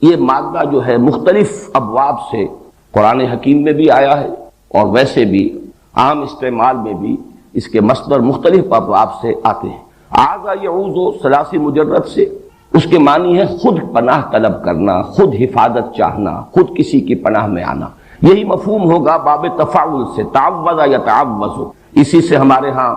یہ مادہ جو ہے مختلف ابواب سے قرآن حکیم میں بھی آیا ہے اور ویسے بھی عام استعمال میں بھی اس کے مصدر مختلف ابواب سے آتے ہیں۔ آذا یعوذ ثلاثی مجرد سے اس کے معنی ہے خود پناہ طلب کرنا، خود حفاظت چاہنا، خود کسی کی پناہ میں آنا۔ یہی مفہوم ہوگا باب تفاعل سے، تعوذ یا تعوذ، اسی سے ہمارے ہاں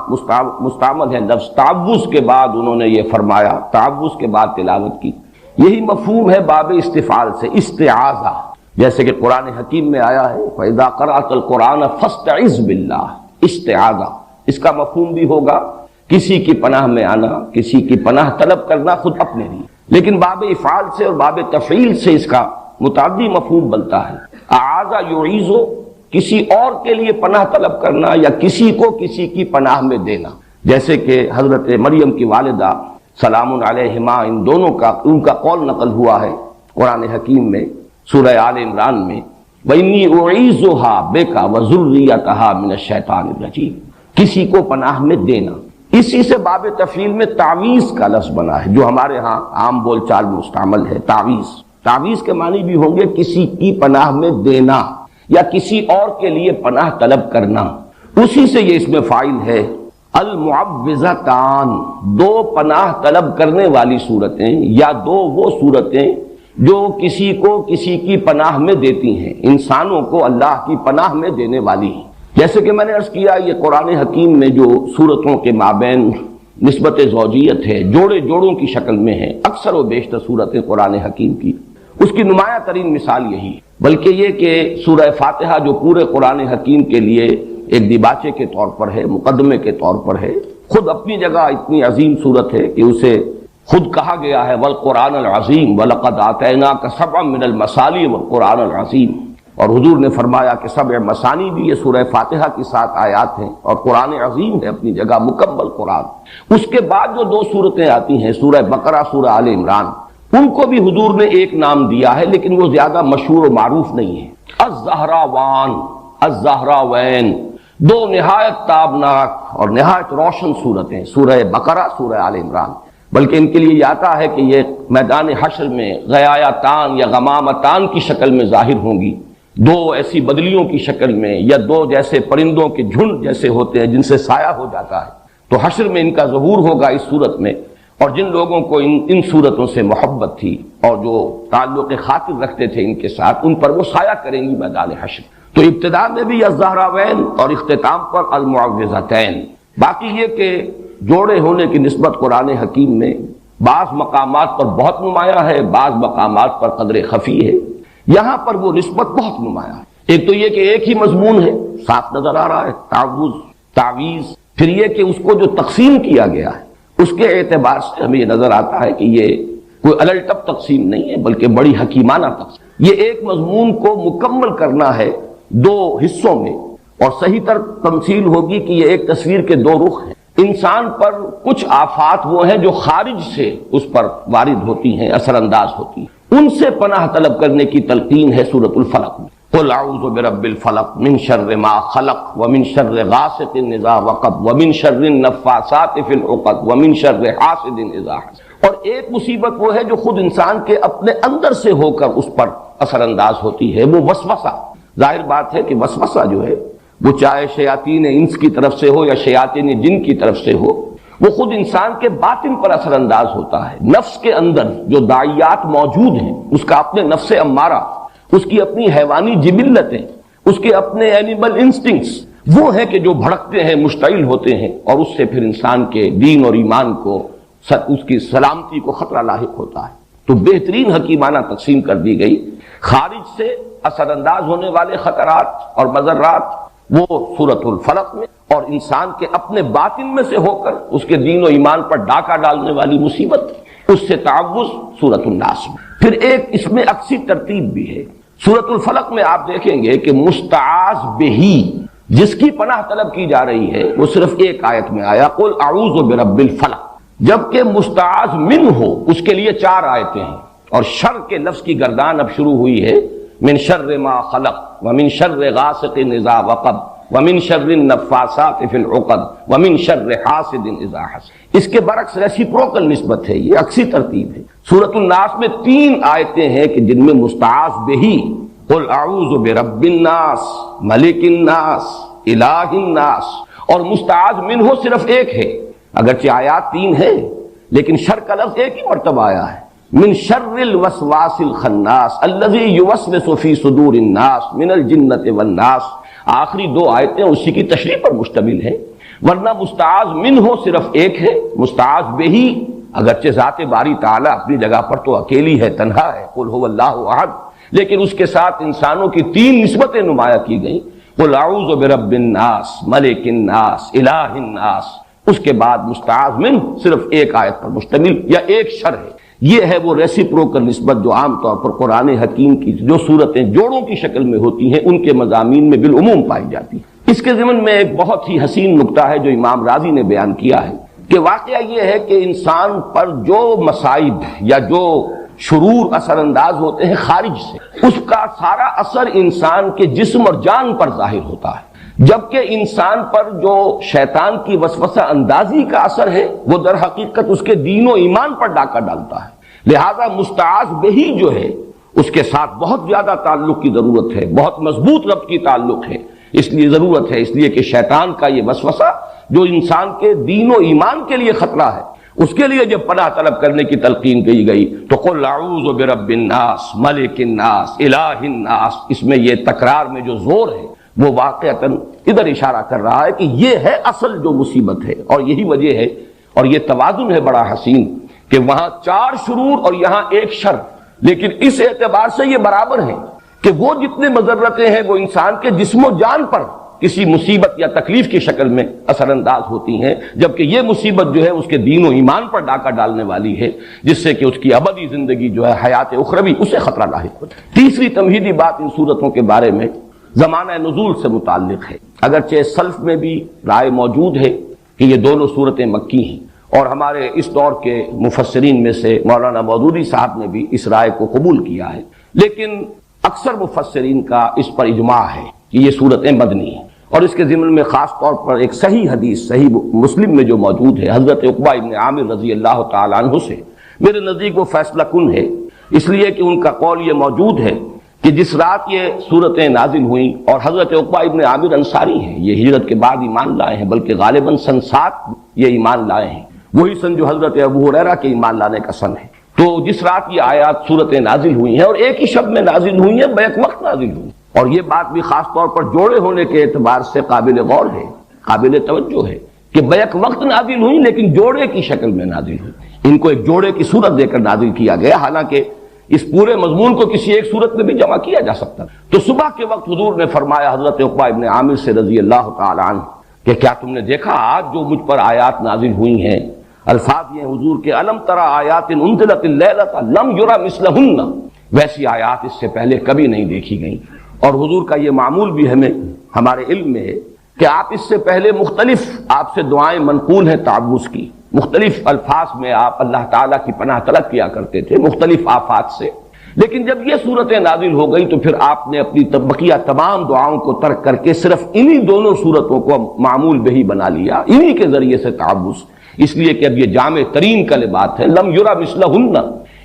مستعمل ہے لفظ تعوذ کے بعد انہوں نے یہ فرمایا، تعوذ کے بعد تلاوت کی۔ یہی مفہوم ہے باب استفعال سے، استعاذہ، جیسے کہ قرآن حکیم میں آیا ہے فَإِذَا قَرَأْتَ الْقُرْآنَ فَاسْتَعِذْ بِاللَّهِ، استعاذہ۔ اس کا مفہوم بھی ہوگا کسی کی پناہ میں آنا، کسی کی پناہ طلب کرنا خود اپنے لیے، لیکن باب افعال سے اور باب تفعیل سے اس کا متعدی مفہوم بنتا ہے۔ اعاذ یعیذ، کسی اور کے لیے پناہ طلب کرنا یا کسی کو کسی کی پناہ میں دینا، جیسے کہ حضرت مریم کی والدہ سلام علیہما، ان دونوں کا ان کا قول نقل ہوا ہے قرآن حکیم میں سورہ آل عمران میں، وَإِنِّي أُعِيذُهَا بِكَ وَذُرِّيَّتَهَا مِنَ الشَّيْطَانِ الرَّجِيمِ، کسی کو پناہ میں دینا۔ اسی سے باب تفعیل میں تعویذ کا لفظ بنا ہے جو ہمارے ہاں عام بول چال میں مستعمل ہے، تعویذ۔ تعویذ کے معنی بھی ہوں گے کسی کی پناہ میں دینا یا کسی اور کے لیے پناہ طلب کرنا۔ اسی سے یہ اس میں فاعل ہے المعوذتان، دو پناہ طلب کرنے والی صورتیں یا دو وہ صورتیں جو کسی کو کسی کی پناہ میں دیتی ہیں، انسانوں کو اللہ کی پناہ میں دینے والی ہیں۔ جیسے کہ میں نے عرض کیا یہ قرآن حکیم میں جو صورتوں کے مابین نسبت زوجیت ہے، جوڑے جوڑوں کی شکل میں ہے، اکثر و بیشتر صورتیں قرآن حکیم کی، اس کی نمایاں ترین مثال یہی ہے۔ بلکہ یہ کہ سورہ فاتحہ جو پورے قرآن حکیم کے لیے ایک دیباچے کے طور پر ہے، مقدمے کے طور پر ہے، خود اپنی جگہ اتنی عظیم صورت ہے کہ اسے خود کہا گیا ہے والقرآن العظیم وَلَقَدْ آتَيْنَاكَ سَبْعًا مِنَ الْمَثَانِي وَالقرآن العظیم، اور حضور نے فرمایا کہ سبع مثانی بھی یہ سورہ فاتحہ کی 7 آیات ہیں اور قرآن عظیم ہے اپنی جگہ، مکمل قرآن۔ اس کے بعد جو 2 صورتیں آتی ہیں سورہ بقرہ، سورہ آل عمران، ان کو بھی حضور نے ایک نام دیا ہے لیکن وہ زیادہ مشہور و معروف نہیں ہے، الزہراوان، الزہراوین، 2 نہایت تابناک اور نہایت روشن صورتیں، سورہ بقرہ، سورہ آل عمران۔ بلکہ ان کے لیے یہ آتا ہے کہ یہ میدان حشر میں غیایتان یا غمامتان کی شکل میں ظاہر ہوں گی، 2 ایسی بدلیوں کی شکل میں، یا 2 جیسے پرندوں کے جھنڈ جیسے ہوتے ہیں جن سے سایہ ہو جاتا ہے، تو حشر میں ان کا ظہور ہوگا اس صورت میں۔ اور جن لوگوں کو ان صورتوں سے محبت تھی اور جو تعلق خاطر رکھتے تھے ان کے ساتھ، ان پر وہ سایہ کریں گی میدان حشر۔ تو ابتدا میں بھی الزہراوین اور اختتام پر المعوذتین۔ باقی یہ کہ جوڑے ہونے کی نسبت قرآن حکیم میں بعض مقامات پر بہت نمایاں ہے، بعض مقامات پر قدر خفی ہے، یہاں پر وہ نسبت بہت نمایاں ہے۔ ایک تو یہ کہ ایک ہی مضمون ہے، صاف نظر آ رہا ہے، تعوذ، تعویذ۔ پھر یہ کہ اس کو جو تقسیم کیا گیا ہے اس کے اعتبار سے ہمیں یہ نظر آتا ہے کہ یہ کوئی الٹپ تقسیم نہیں ہے بلکہ بڑی حکیمانہ تقسیم۔ یہ ایک مضمون کو مکمل کرنا ہے 2 حصوں میں، اور صحیح تر تمثیل ہوگی کہ یہ ایک تصویر کے 2 رخ ہیں۔ انسان پر کچھ آفات وہ ہیں جو خارج سے اس پر وارد ہوتی ہیں، اثر انداز ہوتی ہیں، ان سے پناہ طلب کرنے کی تلقین ہے سورۃ الفلق میں۔ قل اعوذ برب الفلق من شر ما خلق ومن شر غاسق اذا وقب ومن شر النفاثات في العقد ومن شر حاسد اذا حسد۔ اور ایک مصیبت وہ ہے جو خود انسان کے اپنے اندر سے ہو کر اس پر اثر انداز ہوتی ہے، وہ وسوسہ۔ ظاہر بات ہے کہ وسوسہ جو ہے وہ چاہے شیاطین انس کی طرف سے ہو یا شیاطین جن کی طرف سے ہو، وہ خود انسان کے باطن پر اثر انداز ہوتا ہے۔ نفس کے اندر جو داعیات موجود ہیں، اس کا اپنے نفس امارہ، اس کی اپنی حیوانی جبلتیں، اس کے اپنے اینیمل انسٹنکٹس، وہ ہیں کہ جو بھڑکتے ہیں، مشتعل ہوتے ہیں، اور اس سے پھر انسان کے دین اور ایمان کو، اس کی سلامتی کو خطرہ لاحق ہوتا ہے۔ تو بہترین حکیمانہ تقسیم کر دی گئی۔ خارج سے اثر انداز ہونے والے خطرات اور مضرات وہ سورۃ الفلق میں، اور انسان کے اپنے باطن میں سے ہو کر اس کے دین و ایمان پر ڈاکہ ڈالنے والی مصیبت، اس سے تعوذ سورۃ الناس میں۔ پھر ایک اس میں عکسی ترتیب بھی ہے۔ سورۃ الفلق میں آپ دیکھیں گے کہ مستعاذ بہی، جس کی پناہ طلب کی جا رہی ہے، وہ صرف ایک آیت میں آیا قل اعوذ برب الفلق، جبکہ مستعاذ من ہو اس کے لیے 4 آیتیں ہیں، اور شر کے لفظ کی گردان اب شروع ہوئی ہے من شر ما خلق ومن شر غاسق اذا وقب، ومن شر النفاثات فی العقد ومن شر حاسد اذا حسد۔ اس کے برعکس ریسیپروکل نسبت ہے، یہ عکسی ترتیب ہے۔ سورۃ الناس میں 3 آیتیں ہیں کہ جن میں مستعاذ بہی، قل اعوذ برب الناس ملک الناس الہ الناس، اور مستعاذ منہ صرف ایک ہے، اگرچہ آیات 3 ہیں لیکن شر کا لفظ ایک ہی مرتبہ آیا ہے، من شر الوسواس الخناس الذی یوسوس فی صدور الناس من الجنۃ والناس۔ آخری 2 آیتیں اسی کی تشریح پر مشتمل ہیں، ورنہ مستعاذ منہ صرف ایک ہے، مستعاذ بہی اگرچہ ذات باری تعالی اپنی جگہ پر تو اکیلی ہے، تنہا ہے، قل هو اللہ احد، لیکن اس کے ساتھ انسانوں کی 3 نسبتیں نمایاں کی گئیں، قل اعوذ برب الناس ملک الناس الہ الناس۔ اس کے بعد مستعاذ منہ صرف ایک آیت پر مشتمل یا ایک شر ہے۔ یہ ہے وہ ریسیپروکل نسبت جو عام طور پر قرآن حکیم کی جو صورتیں جوڑوں کی شکل میں ہوتی ہیں ان کے مضامین میں بالعموم پائی جاتی ہے۔ اس کے ضمن میں ایک بہت ہی حسین نکتہ ہے جو امام راضی نے بیان کیا ہے کہ واقعہ یہ ہے کہ انسان پر جو مصائب یا جو شرور اثر انداز ہوتے ہیں خارج سے، اس کا سارا اثر انسان کے جسم اور جان پر ظاہر ہوتا ہے، جبکہ انسان پر جو شیطان کی وسوسہ اندازی کا اثر ہے وہ در حقیقت اس کے دین و ایمان پر ڈاکہ ڈالتا ہے۔ لہذا مستعاذ بہی جو ہے اس کے ساتھ بہت زیادہ تعلق کی ضرورت ہے، بہت مضبوط ربط کی تعلق ہے، اس لیے ضرورت ہے، اس لیے کہ شیطان کا یہ وسوسہ جو انسان کے دین و ایمان کے لیے خطرہ ہے، اس کے لیے جب پناہ طلب کرنے کی تلقین کی گئی تو قل اعوذ برب الناس ملک الناس الہ الناس، اس میں یہ تکرار میں جو زور ہے وہ واقعتاً ادھر اشارہ کر رہا ہے کہ یہ ہے اصل جو مصیبت ہے، اور یہی وجہ ہے، اور یہ توازن ہے بڑا حسین کہ وہاں 4 شرور اور یہاں 1 شر، لیکن اس اعتبار سے یہ برابر ہیں کہ وہ جتنے مضرتیں ہیں وہ انسان کے جسم و جان پر کسی مصیبت یا تکلیف کی شکل میں اثر انداز ہوتی ہیں، جبکہ یہ مصیبت جو ہے اس کے دین و ایمان پر ڈاکہ ڈالنے والی ہے، جس سے کہ اس کی ابدی زندگی جو ہے حیات اخروی اسے خطرہ لاحق ہوتا ہے۔ تیسری تمہیدی بات ان صورتوں کے بارے میں زمانہ نزول سے متعلق ہے، اگرچہ سلف میں بھی رائے موجود ہے کہ یہ دونوں صورتیں مکی ہیں، اور ہمارے اس دور کے مفسرین میں سے مولانا مودودی صاحب نے بھی اس رائے کو قبول کیا ہے، لیکن اکثر مفسرین کا اس پر اجماع ہے کہ یہ صورتیں مدنی ہیں، اور اس کے ضمن میں خاص طور پر ایک صحیح حدیث صحیح مسلم میں جو موجود ہے حضرت عقبہ ابن عامر رضی اللہ تعالیٰ عنہ سے، میرے نزدیک وہ فیصلہ کن ہے، اس لیے کہ ان کا قول یہ موجود ہے کہ جس رات یہ صورتیں نازل ہوئیں، اور حضرت عقبہ ابن عامر انصاری ہیں، یہ ہجرت کے بعد ایمان لائے ہیں، بلکہ غالباً سن 7 یہ ایمان لائے ہیں، وہی سن جو حضرت ابو ہریرہ کے ایمان لانے کا سن ہے۔ تو جس رات یہ آیات صورتیں نازل ہوئی ہیں اور ایک ہی شب میں نازل ہوئی ہیں، بیک وقت نازل ہوئی، اور یہ بات بھی خاص طور پر جوڑے ہونے کے اعتبار سے قابل غور ہے، قابل توجہ ہے کہ بیک وقت نازل ہوئی لیکن جوڑے کی شکل میں نازل ہوئی، ان کو ایک جوڑے کی صورت دے کر نازل کیا گیا، حالانکہ اس پورے مضمون کو کسی ایک صورت میں بھی جمع کیا جا سکتا۔ تو صبح کے وقت حضور نے فرمایا حضرت عقبہ ابن عامر سے رضی اللہ تعالی عنہ کہ کیا تم نے دیکھا آج جو مجھ پر آیات نازل ہوئی ہیں، الفاظ یہ حضور کے الم ترى آیات انزلت اللیلۃ لم یرى مثلہن، ویسی آیات اس سے پہلے کبھی نہیں دیکھی گئیں، اور حضور کا یہ معمول بھی ہمیں ہمارے علم میں ہے کہ آپ اس سے پہلے مختلف آپ سے دعائیں منقول ہیں تعوذ کی، مختلف الفاظ میں آپ اللہ تعالیٰ کی پناہ طلب کیا کرتے تھے مختلف آفات سے، لیکن جب یہ صورتیں نازل ہو گئی تو پھر آپ نے اپنی بقیہ تمام دعاؤں کو ترک کر کے صرف انہی دونوں صورتوں کو معمول بہی بنا لیا، انہی کے ذریعے سے تعوذ، اس لیے کہ اب یہ جامع ترین کلمات ہے، لم یرى مثلہن،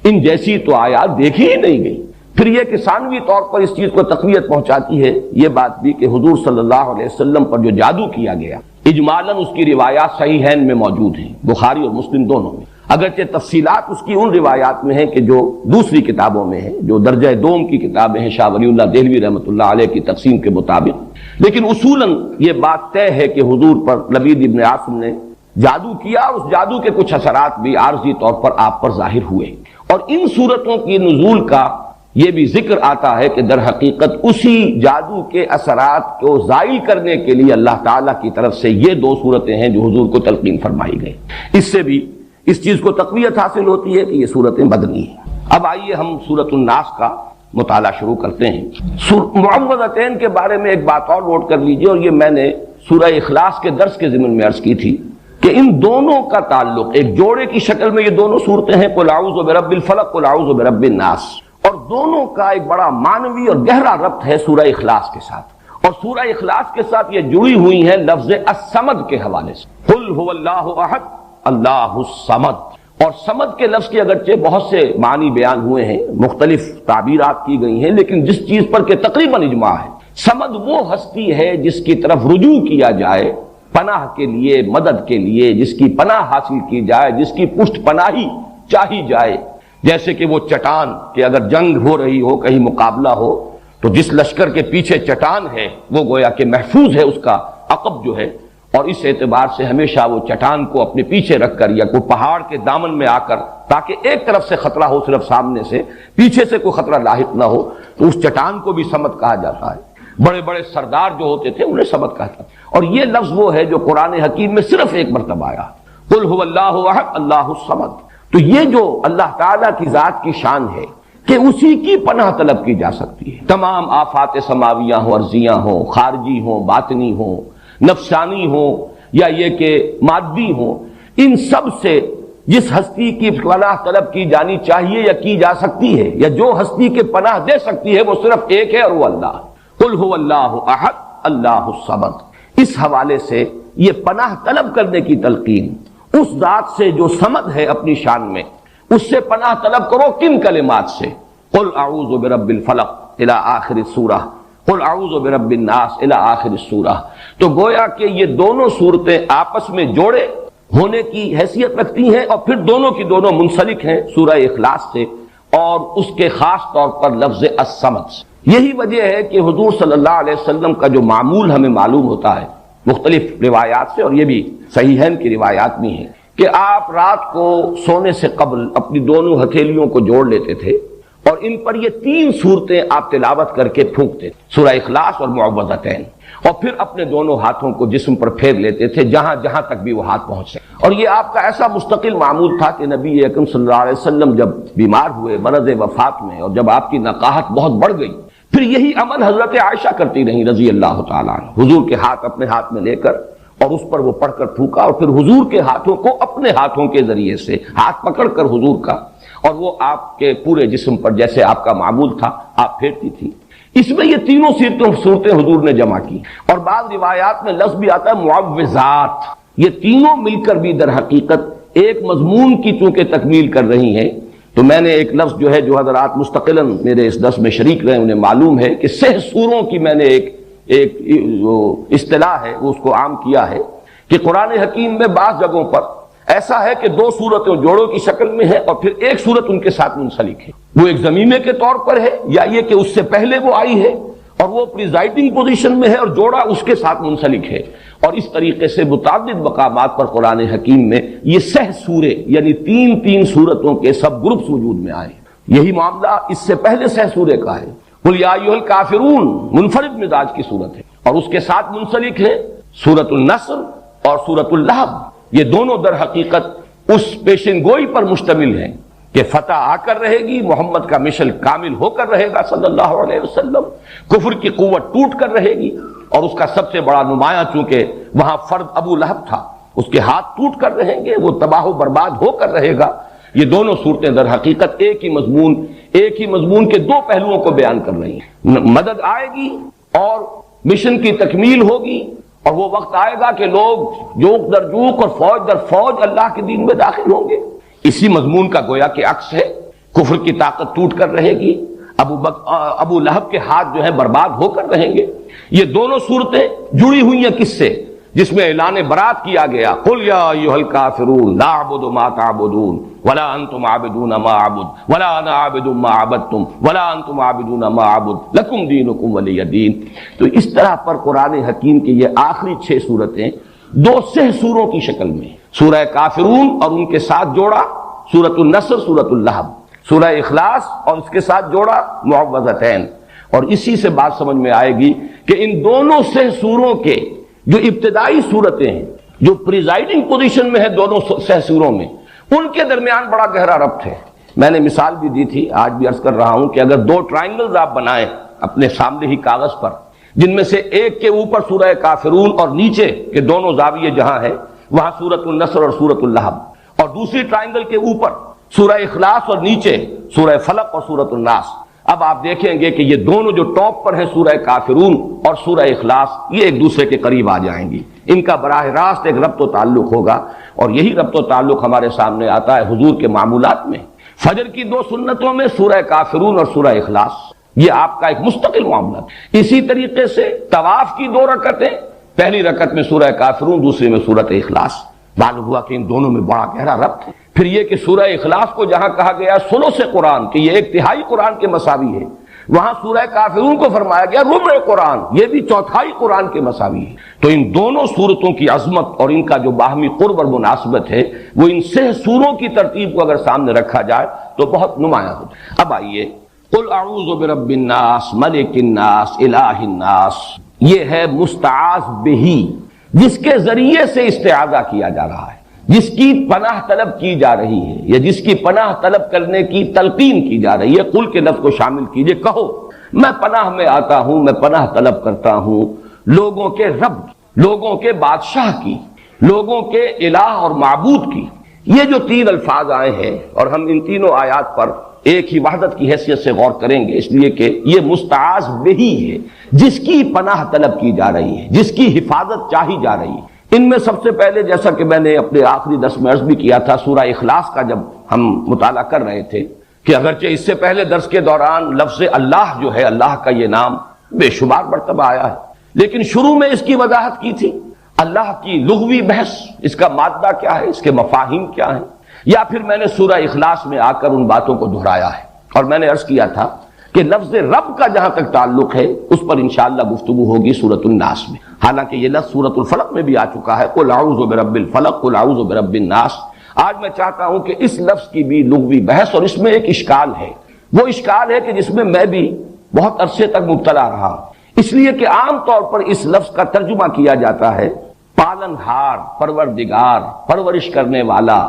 ان جیسی تو آیات دیکھی ہی نہیں گئی۔ پھر یہ کہ ثانوی طور پر اس چیز کو تقویت پہنچاتی ہے یہ بات بھی کہ حضور صلی اللہ علیہ وسلم پر جو جادو کیا گیا اجمالاً اس کی روایات صحیحین میں موجود ہیں، بخاری اور مسلم دونوں میں، اگرچہ تفصیلات اس کی ان روایات میں ہیں کہ جو دوسری کتابوں میں ہیں، جو درجہ دوم کی کتابیں ہیں شاہ ولی اللہ دہلوی رحمۃ اللہ علیہ کی تقسیم کے مطابق، لیکن اصولاً یہ بات طے ہے کہ حضور پر لبید ابن عاصم نے جادو کیا، اور اس جادو کے کچھ اثرات بھی عارضی طور پر آپ پر ظاہر ہوئے، اور ان صورتوں کی نزول کا یہ بھی ذکر آتا ہے کہ در حقیقت اسی جادو کے اثرات کو زائل کرنے کے لیے اللہ تعالیٰ کی طرف سے یہ 2 صورتیں ہیں جو حضور کو تلقین فرمائی گئی، اس سے بھی اس چیز کو تقویت حاصل ہوتی ہے کہ یہ صورتیں مدنی ہیں۔ اب آئیے ہم سورۃ الناس کا مطالعہ شروع کرتے ہیں۔ معوذتین کے بارے میں ایک بات اور نوٹ کر لیجئے، اور یہ میں نے سورہ اخلاص کے درس کے ضمن میں عرض کی تھی کہ ان دونوں کا تعلق ایک جوڑے کی شکل میں یہ دونوں صورتیں ہیں، قل اعوذ برب الفلق قل اعوذ برب الناس، اور دونوں کا ایک بڑا معنوی اور گہرا ربط ہے سورہ اخلاص کے ساتھ، اور سورہ اخلاص کے ساتھ یہ جڑی ہوئی ہیں لفظ الصمد کے حوالے سے، قل هو اللہ احد اللہ الصمد۔ اور صمد کے لفظ کے اگرچہ بہت سے معنی بیان ہوئے ہیں، مختلف تعبیرات کی گئی ہیں، لیکن جس چیز پر کہ تقریباً اجماع ہے، صمد وہ ہستی ہے جس کی طرف رجوع کیا جائے پناہ کے لیے، مدد کے لیے، جس کی پناہ حاصل کی جائے، جس کی پشت پناہی چاہی جائے۔ جیسے کہ وہ چٹان کہ اگر جنگ ہو رہی ہو، کہیں مقابلہ ہو، تو جس لشکر کے پیچھے چٹان ہے وہ گویا کہ محفوظ ہے اس کا عقب جو ہے، اور اس اعتبار سے ہمیشہ وہ چٹان کو اپنے پیچھے رکھ کر یا کوئی پہاڑ کے دامن میں آ کر، تاکہ ایک طرف سے خطرہ ہو صرف سامنے سے، پیچھے سے کوئی خطرہ لاحق نہ ہو، تو اس چٹان کو بھی صمد کہا جاتا ہے۔ بڑے بڑے سردار جو ہوتے تھے انہیں صمد کہا جاتا، اور یہ لفظ وہ ہے جو قرآن حکیم میں صرف ایک مرتبہ آیا، قل هو اللہ احد اللہ الصمد۔ تو یہ جو اللہ تعالیٰ کی ذات کی شان ہے کہ اسی کی پناہ طلب کی جا سکتی ہے، تمام آفات سماویہ ہوں، ارضیہ ہوں، خارجی ہوں، باطنی ہوں، نفسانی ہوں، یا یہ کہ مادی ہوں، ان سب سے جس ہستی کی پناہ طلب کی جانی چاہیے یا کی جا سکتی ہے، یا جو ہستی کے پناہ دے سکتی ہے، وہ صرف ایک ہے، اور وہ اللہ۔ قل هو اللہ احد اللہ الصمد۔ اس حوالے سے یہ پناہ طلب کرنے کی تلقین اس ذات سے جو صمد ہے اپنی شان میں، اس سے پناہ طلب کرو کن کلمات سے؟ قل اعوذ برب الفلق الى آخر السورہ، قل اعوذ برب الناس الى آخر السورہ۔ تو گویا کہ یہ دونوں صورتیں آپس میں جوڑے ہونے کی حیثیت رکھتی ہیں، اور پھر دونوں کی دونوں منسلک ہیں سورہ اخلاص سے، اور اس کے خاص طور پر لفظ الصمد سے۔ یہی وجہ ہے کہ حضور صلی اللہ علیہ وسلم کا جو معمول ہمیں معلوم ہوتا ہے مختلف روایات سے، اور یہ بھی صحیحین کی روایات بھی ہیں، کہ آپ رات کو سونے سے قبل اپنی دونوں ہتھیلیوں کو جوڑ لیتے تھے، اور ان پر یہ 3 صورتیں آپ تلاوت کر کے پھونکتے تھے، سورہ اخلاص اور معوذتین، اور پھر اپنے دونوں ہاتھوں کو جسم پر پھیر لیتے تھے جہاں جہاں تک بھی وہ ہاتھ پہنچ سکے۔ اور یہ آپ کا ایسا مستقل معمول تھا کہ نبی اکرم صلی اللہ علیہ وسلم جب بیمار ہوئے مرض وفات میں، اور جب آپ کی نقاہت بہت بڑھ گئی، پھر یہی عمل حضرت عائشہ کرتی رہی رضی اللہ تعالیٰ عنہ، حضور کے ہاتھ اپنے ہاتھ میں لے کر اور اس پر وہ پڑھ کر پھونکا، اور پھر حضور کے ہاتھوں کو اپنے ہاتھوں کے ذریعے سے ہاتھ پکڑ کر حضور کا، اور وہ آپ کے پورے جسم پر جیسے آپ کا معمول تھا آپ پھیرتی تھی۔ اس میں یہ تینوں صورتیں حضور نے جمع کی، اور بعض روایات میں لفظ بھی آتا ہے معوذات۔ یہ تینوں مل کر بھی در حقیقت ایک مضمون کی چونکہ تکمیل کر رہی ہیں، تو میں نے ایک لفظ جو ہے جو حضرات مستقلاً میرے اس درس میں شریک رہے انہیں معلوم ہے کہ 6 سوروں کی میں نے ایک اصطلاح ہے وہ اس کو عام کیا ہے، کہ قرآن حکیم میں بعض جگہوں پر ایسا ہے کہ 2 صورتیں جوڑوں کی شکل میں ہے، اور پھر ایک صورت ان کے ساتھ منسلک ہے، وہ ایک ضمیمے کے طور پر ہے، یا یہ کہ اس سے پہلے وہ آئی ہے اور وہ پریزائڈنگ پوزیشن میں ہے اور جوڑا اس کے ساتھ منسلک ہے۔ اور اس طریقے سے متعدد مقامات پر قرآن حکیم میں یہ 6 سورے یعنی 3 صورتوں کے سب گروپس وجود میں آئے۔ یہی معاملہ اس سے پہلے 6 سورے کا ہے، قل یا ایھا الکافرون منفرد مزاج کی صورت ہے، اور اس کے ساتھ منسلک ہے سورۃ النصر اور سورۃ اللہب۔ یہ دونوں در حقیقت اس پیشن گوئی پر مشتمل ہیں کہ فتح آ کر رہے گی، محمد کا مشن کامل ہو کر رہے گا صلی اللہ علیہ وسلم، کفر کی قوت ٹوٹ کر رہے گی، اور اس کا سب سے بڑا نمایاں چونکہ وہاں فرد ابو لہب تھا، اس کے ہاتھ ٹوٹ کر رہیں گے، وہ تباہ و برباد ہو کر رہے گا۔ یہ دونوں صورتیں در حقیقت ایک ہی مضمون کے 2 پہلوؤں کو بیان کر رہی ہیں۔ مدد آئے گی اور مشن کی تکمیل ہوگی، اور وہ وقت آئے گا کہ لوگ جوک در جوک اور فوج در فوج اللہ کے دین میں داخل ہوں گے۔ اسی مضمون کا گویا کہ عکس ہے، کفر کی طاقت ٹوٹ کر رہے گی، ابو لہب کے ہاتھ جو ہے برباد ہو کر رہیں گے۔ یہ دونوں صورتیں جڑی ہوئی ہیں کس سے؟ جس میں اعلان برات کیا گیا، قل یا ایھا الکافرون لا اعبد ما تعبدون ولا انتم عابدون ما اعبد ولا انا عابد ما عبدتم ولا انتم عابدون ما اعبد لکم دینکم ولی دین۔ تو اس طرح پر قرآن حکیم کی یہ آخری 6 صورتیں 2 6 سوروں کی شکل میں، سورہ کافرون اور ان کے ساتھ جوڑا سورۃ النصر، سورۃ اللہب، سورہ اخلاص اور اس کے ساتھ جوڑا معوذتین۔ اور اسی سے بات سمجھ میں آئے گی کہ ان دونوں 6 سوروں کے جو ابتدائی صورتیں ہیں، جو پریزائڈنگ پوزیشن میں ہے دونوں 6 سوروں میں، ان کے درمیان بڑا گہرا ربط ہے۔ میں نے مثال بھی دی تھی، آج بھی عرض کر رہا ہوں کہ اگر 2 ٹرائنگلز آپ بنائیں اپنے سامنے ہی کاغذ پر، جن میں سے ایک کے اوپر سورہ کافرون اور نیچے کے دونوں زاویے جہاں ہیں وہاں سورۃ النصر اور سورۃ اللہب، اور دوسری ٹرائنگل کے اوپر سورہ اخلاص اور نیچے سورہ فلق اور سورۃ الناس، اب آپ دیکھیں گے کہ یہ دونوں جو ٹاپ پر ہیں سورہ کافرون اور سورہ اخلاص، یہ ایک دوسرے کے قریب آ جائیں گی، ان کا براہ راست ایک ربط و تعلق ہوگا، اور یہی ربط و تعلق ہمارے سامنے آتا ہے حضور کے معمولات میں۔ فجر کی 2 سنتوں میں سورہ کافرون اور سورہ اخلاص، یہ آپ کا ایک مستقل معاملہ۔ اسی طریقے سے طواف کی 2 رکعتیں، پہلی رکعت میں سورہ کافرون، دوسری میں سورۃ اخلاص، معلوم ہوا کہ ان دونوں میں بڑا گہرا ربط ہے۔ پھر یہ کہ سورہ اخلاص کو جہاں کہا گیا ثلث قرآن کہ یہ 1/3 قرآن کے مساوی ہے، وہاں سورہ کافرون کو فرمایا گیا ربع قرآن، یہ بھی 1/4 قرآن کے مساوی ہے۔ تو ان دونوں سورتوں کی عظمت اور ان کا جو باہمی قرب اور مناسبت ہے، وہ ان 6 سوروں کی ترتیب کو اگر سامنے رکھا جائے تو بہت نمایاں ہوتا ہے۔ اب آئیے، قل اعوذ برب الناس ملک الناس الہ الناس، یہ ہے مستعاذ بہی، جس کے ذریعے سے استعاذہ کیا جا رہا ہے، جس کی پناہ طلب کی جا رہی ہے، یا جس کی پناہ طلب کرنے کی تلقین کی جا رہی ہے۔ قل کے لفظ کو شامل کیجئے، کہو میں پناہ میں آتا ہوں، میں پناہ طلب کرتا ہوں لوگوں کے رب، لوگوں کے بادشاہ کی، لوگوں کے الہ اور معبود کی۔ یہ جو 3 الفاظ آئے ہیں، اور ہم ان تینوں آیات پر ایک ہی وحدت کی حیثیت سے غور کریں گے، اس لیے کہ یہ مستعاذ بہی ہے، جس کی پناہ طلب کی جا رہی ہے، جس کی حفاظت چاہی جا رہی ہے۔ ان میں سب سے پہلے، جیسا کہ میں نے اپنے آخری درس میں عرض بھی کیا تھا، سورہ اخلاص کا جب ہم مطالعہ کر رہے تھے کہ اگرچہ اس سے پہلے درس کے دوران لفظ اللہ جو ہے، اللہ کا یہ نام بے شمار مرتبہ آیا ہے، لیکن شروع میں اس کی وضاحت کی تھی، اللہ کی لغوی بحث، اس کا مادہ کیا ہے، اس کے مفاہیم کیا ہیں، یا پھر میں نے سورہ اخلاص میں آ کر ان باتوں کو دہرایا ہے، اور میں نے عرض کیا تھا کہ لفظ رب کا جہاں تک تعلق ہے اس پر انشاءاللہ گفتگو ہوگی سورۃ الناس میں، حالانکہ یہ لفظ سورۃ الفلق میں بھی آ چکا ہے، قل اعوذ برب الفلق قل اعوذ برب الناس۔ آج میں چاہتا ہوں کہ اس لفظ کی بھی لغوی بحث، اور اس میں ایک اشکال ہے، وہ اشکال ہے کہ جس میں میں بھی بہت عرصے تک مبتلا رہا ہوں، اس لیے کہ عام طور پر اس لفظ کا ترجمہ کیا جاتا ہے پالن ہار، پروردگار، پرورش کرنے والا،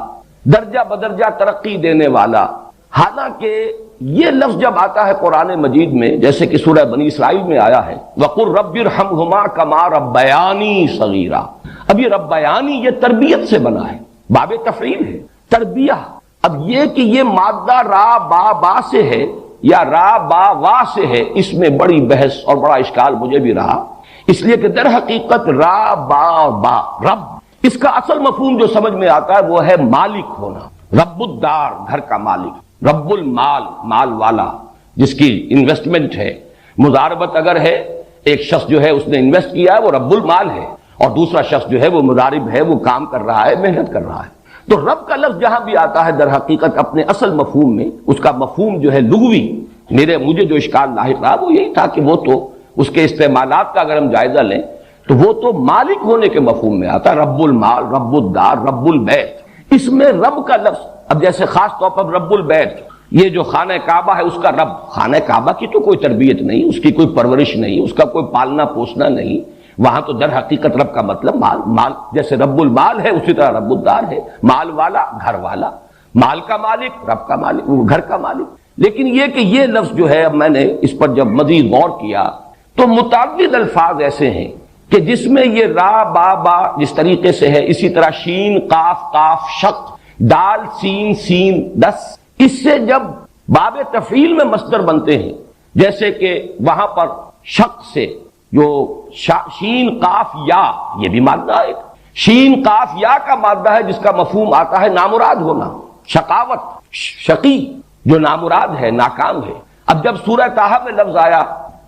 درجہ بدرجہ ترقی دینے والا۔ حالانکہ یہ لفظ جب آتا ہے قرآن مجید میں، جیسے کہ سورہ بنی اسرائیل میں آیا ہے وَقُلْ رَبِّ ارْحَمْهُمَا كَمَا رَبَّيَانِي صَغِيرًا، اب یہ ربیانی یہ تربیت سے بنا ہے، باب تفعیل ہے، تربیہ۔ اب یہ کہ یہ مادہ را با با سے ہے یا را با وا سے ہے، اس میں بڑی بحث اور بڑا اشکال مجھے بھی رہا، اس لیے کہ در حقیقت را با با رب، اس کا اصل مفہوم جو سمجھ میں آتا ہے وہ ہے مالک ہونا، رب الدار، گھر کا مالک، رب المال، مال والا، جس کی انویسٹمنٹ ہے، مضاربت اگر ہے، ایک شخص جو ہے اس نے انویسٹ کیا ہے وہ رب المال ہے، اور دوسرا شخص جو ہے وہ مضارب ہے، وہ کام کر رہا ہے، محنت کر رہا ہے۔ تو رب کا لفظ جہاں بھی آتا ہے در حقیقت اپنے اصل مفہوم میں، اس کا مفہوم جو ہے لغوی، مجھے جو اشکال لاحق رہا وہ یہی تھا کہ وہ تو اس کے استعمالات کا اگر ہم جائزہ لیں تو وہ تو مالک ہونے کے مفہوم میں آتا ہے، رب المال، رب الدار، رب البیت۔ اس میں رب کا لفظ، اب جیسے خاص طور پر رب البیت، یہ جو خانہ کعبہ ہے اس کا رب، خانہ کعبہ کی تو کوئی تربیت نہیں، اس کی کوئی پرورش نہیں، اس کا کوئی پالنا پوسنا نہیں، وہاں تو در حقیقت رب کا مطلب مال، جیسے رب المال ہے اسی طرح رب الدار ہے، مال والا، گھر والا، مال کا مالک، رب کا مالک، گھر کا مالک۔ لیکن یہ کہ یہ لفظ جو ہے، اب میں نے اس پر جب مزید غور کیا تو متعدد الفاظ ایسے ہیں کہ جس میں یہ را با با جس طریقے سے ہے، اسی طرح شین قاف قاف شق، دال سین سین 10، اس سے جب باب تفعیل میں مصدر بنتے ہیں، جیسے کہ وہاں پر شق سے جو شین قاف یا، یہ بھی مادہ ہے، شین قاف یا کا مادہ ہے جس کا مفہوم آتا ہے نامراد ہونا، شقاوت، شقی جو نامراد ہے، ناکام ہے۔ اب جب سورہ طٰہٰ میں لفظ آیا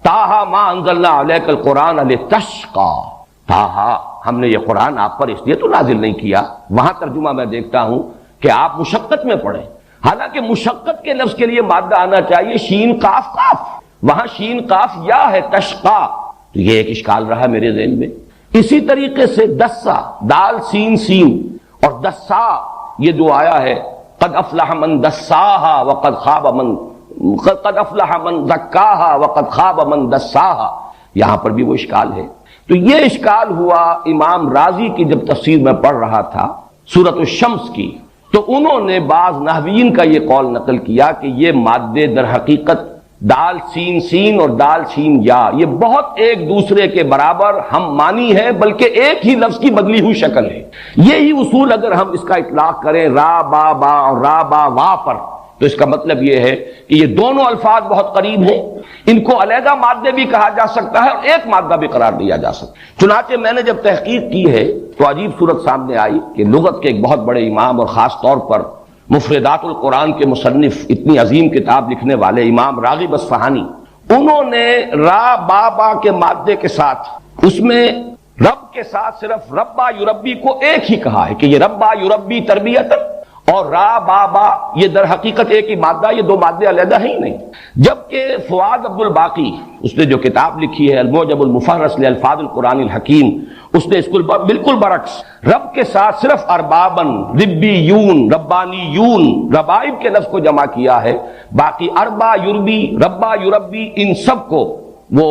طٰہٰ ما انزلنا علیک القرآن لتشقیٰ، طٰہٰ ہم نے یہ قرآن آپ پر اس لیے تو نازل نہیں کیا، وہاں ترجمہ میں دیکھتا ہوں کہ آپ مشقت میں پڑھیں، حالانکہ مشقت کے لفظ کے لیے مادہ آنا چاہیے شین قاف قاف، وہاں شین قاف یا ہے تشقیٰ، تو یہ ایک اشکال رہا میرے ذہن میں۔ اسی طریقے سے دسا، دال سین سین، اور دسا یہ جو آیا ہے قد افلح من دساہا وقد خاب من، قد افلح من زکاہا وقد خاب من دساہا، یہاں پر بھی وہ اشکال ہے۔ تو یہ اشکال ہوا امام رازی کی جب تفسیر میں پڑھ رہا تھا سورۃ الشمس کی، تو انہوں نے بعض نحویین کا یہ قول نقل کیا کہ یہ مادے در حقیقت دال سین سین اور دال سین یا، یہ بہت ایک دوسرے کے برابر ہم معنی ہے، بلکہ ایک ہی لفظ کی بدلی ہوئی شکل ہے۔ یہی اصول اگر ہم اس کا اطلاق کریں را با با اور را با وا پر، تو اس کا مطلب یہ ہے کہ یہ دونوں الفاظ بہت قریب ہیں، ان کو علیحدہ مادے بھی کہا جا سکتا ہے اور ایک مادہ بھی قرار دیا جا سکتا ہے۔ چنانچہ میں نے جب تحقیق کی ہے تو عجیب صورت سامنے آئی کہ لغت کے ایک بہت بڑے امام اور خاص طور پر مفردات القرآن کے مصنف، اتنی عظیم کتاب لکھنے والے امام راغب اصفہانی، انہوں نے را با با کے مادے کے ساتھ اس میں رب کے ساتھ صرف ربا یربی کو ایک ہی کہا ہے کہ یہ ربا یربی تربیتاً، اور را با با یہ در حقیقت ایک ہی مادہ، یہ دو مادے علیحدہ ہی نہیں۔ جبکہ فؤاد عبد الباقی، اس نے جو کتاب لکھی ہے المعجم المفہرس لالفاظ القرآن الحکیم، اس نے اس کو بالکل برعکس رب کے ساتھ صرف اربابن، ربیون، ربانیون، ربائب کے لفظ کو جمع کیا ہے، باقی اربا یربی، ربا یربی، ان سب کو وہ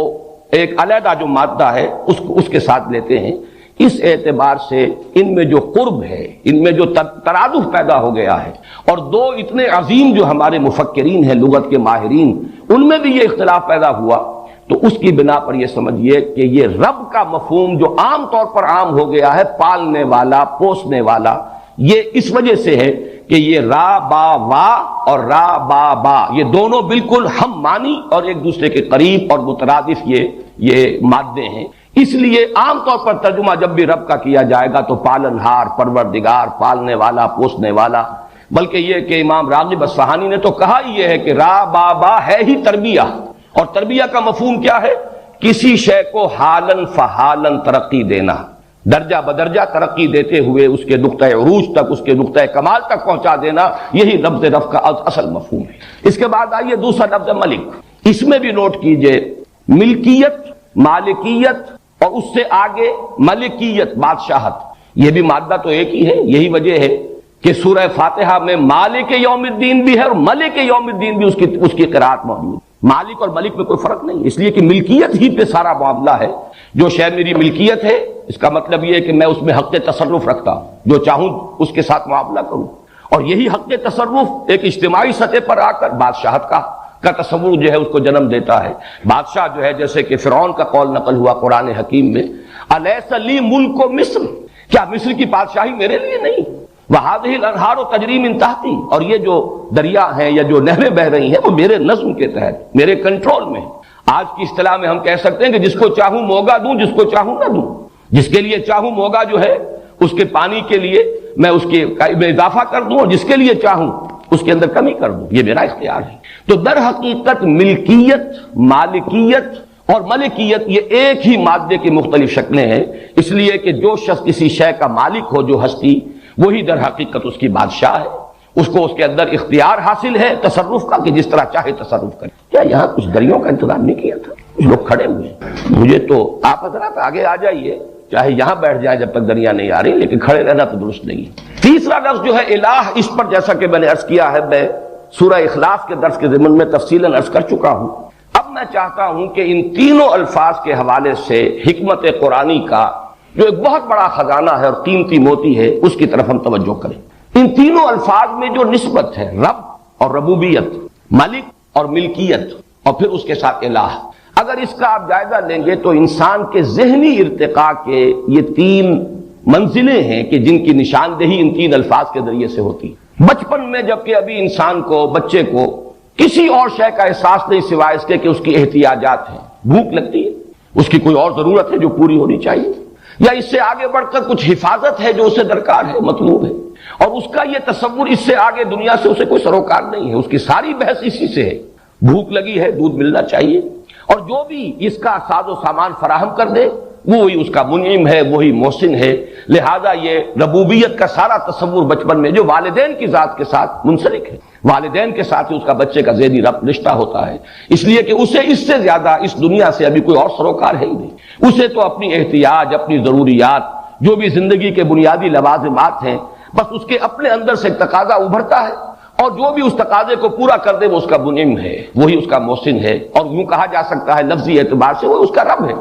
ایک علیحدہ جو مادہ ہے اس کے ساتھ لیتے ہیں۔ اس اعتبار سے ان میں جو قرب ہے، ان میں جو ترادف پیدا ہو گیا ہے، اور دو اتنے عظیم جو ہمارے مفکرین ہیں لغت کے ماہرین، ان میں بھی یہ اختلاف پیدا ہوا، تو اس کی بنا پر یہ سمجھیے کہ یہ رب کا مفہوم جو عام طور پر عام ہو گیا ہے، پالنے والا، پوسنے والا، یہ اس وجہ سے ہے کہ یہ را با وا اور را با با یہ دونوں بالکل ہم معنی اور ایک دوسرے کے قریب اور مترادف یہ مادے ہیں۔ اس لیے عام طور پر ترجمہ جب بھی رب کا کیا جائے گا تو پالن ہار، پروردگار، پالنے والا، پوسنے والا، بلکہ یہ کہ امام راغب اصفہانی نے تو کہا ہی یہ ہے کہ را با با ہے ہی تربیہ، اور تربیہ کا مفہوم کیا ہے؟ کسی شے کو حالن فحالن ترقی دینا، درجہ بدرجہ ترقی دیتے ہوئے اس کے نقطہ عروج تک، اس کے نقطہ کمال تک پہنچا دینا، یہی لفظ رب کا اصل مفہوم ہے۔ اس کے بعد آئیے دوسرا لفظ ملک، اس میں بھی نوٹ کیجئے ملکیت، مالکیت، اور اس سے آگے ملکیت، بادشاہت، یہ بھی مادہ تو ایک ہی ہے۔ یہی وجہ ہے کہ سورہ فاتحہ میں مالک یوم الدین بھی ہے اور ملک یوم الدین بھی اس کی قرات موجود۔ مالک اور ملک میں کوئی فرق نہیں، اس لیے کہ ملکیت ہی پہ سارا معاملہ ہے۔ جو شے میری ملکیت ہے، اس کا مطلب یہ ہے کہ میں اس میں حق تصرف رکھتا ہوں، جو چاہوں اس کے ساتھ معاملہ کروں، اور یہی حق تصرف ایک اجتماعی سطح پر آ کر بادشاہت کا تصور جو ہے اس کو جنم دیتا ہے۔ بادشاہ جو ہے، جیسے کہ فرعون کا قول نقل ہوا قرآن حکیم میں، الیس لی ملک مصر، کیا مصر کی بادشاہی میرے لیے نہیں؟ وہذہ الانہار تجری من تحتی، اور یہ جو دریا ہیں یا جو نہریں بہ رہی ہیں وہ میرے نظم کے تحت، میرے کنٹرول میں۔ آج کی اصطلاح میں ہم کہہ سکتے ہیں کہ جس کو چاہوں موگا دوں، جس کو چاہوں نہ دوں، جس کے لیے چاہوں موگا جو ہے اس کے پانی کے لیے میں اس کے میں اضافہ کر دوں، اور جس کے لیے چاہوں اس کے اندر کمی کر دوں، یہ میرا اختیار ہے۔ تو در حقیقت ملکیت، مالکیت اور ملکیت یہ ایک ہی مادے کی مختلف شکلیں ہیں، اس لیے کہ جو شخص کسی شے کا مالک ہو، جو ہستی، وہی در حقیقت اس کی بادشاہ ہے، اس کو اس کے اندر اختیار حاصل ہے تصرف کا کہ جس طرح چاہے تصرف کرے۔ کیا یہاں کچھ دریوں کا انتظام نہیں کیا تھا؟ کچھ لوگ کھڑے ہوئے ہیں، مجھے تو آپ حضرات آگے آ جائیے، چاہے یہاں بیٹھ جائیں جب تک دریا نہیں آ رہی، لیکن کھڑے رہنا تو درست نہیں ہے۔ تیسرا لفظ جو ہے الہ، اس پر جیسا کہ میں نے عرض کیا ہے، میں سورہ اخلاص کے درس کے ضمن میں تفصیلاً عرض کر چکا ہوں۔ اب میں چاہتا ہوں کہ ان تینوں الفاظ کے حوالے سے حکمت قرآنی کا جو ایک بہت بڑا خزانہ ہے اور قیمتی موتی ہے، اس کی طرف ہم توجہ کریں۔ ان تینوں الفاظ میں جو نسبت ہے، رب اور ربوبیت، ملک اور ملکیت، اور پھر اس کے ساتھ الہ، اگر اس کا آپ جائزہ لیں گے تو انسان کے ذہنی ارتقاء کے یہ تین منزلیں ہیں کہ جن کی نشاندہی ان تین الفاظ کے ذریعے سے ہوتی۔ بچپن میں جبکہ ابھی انسان کو، بچے کو کسی اور شے کا احساس نہیں سوائے اس کے کہ اس کی احتیاجات ہیں، بھوک لگتی ہے، اس کی کوئی اور ضرورت ہے جو پوری ہونی چاہیے، یا اس سے آگے بڑھ کر کچھ حفاظت ہے جو اسے درکار ہے، مطلوب ہے، اور اس کا یہ تصور اس سے آگے دنیا سے اسے کوئی سروکار نہیں ہے، اس کی ساری بحث اسی سے ہے۔ بھوک لگی ہے، دودھ ملنا چاہیے، اور جو بھی اس کا ساز و سامان فراہم کر دے وہی اس کا منعم ہے، وہی محسن ہے۔ لہذا یہ ربوبیت کا سارا تصور بچپن میں جو والدین کی ذات کے ساتھ منسلک ہے، والدین کے ساتھ ہی اس کا بچے کا ذہنی رشتہ ہوتا ہے، اس لیے کہ اسے اس سے زیادہ اس دنیا سے ابھی کوئی اور سروکار ہے ہی نہیں۔ اسے تو اپنی احتیاج، اپنی ضروریات، جو بھی زندگی کے بنیادی لوازمات ہیں، بس اس کے اپنے اندر سے ایک تقاضا ابھرتا ہے، اور جو بھی اس تقاضے کو پورا کر دے وہ اس کا منعم ہے، وہی اس کا محسن ہے، اور یوں کہا جا سکتا ہے لفظی اعتبار سے وہ اس کا رب ہے۔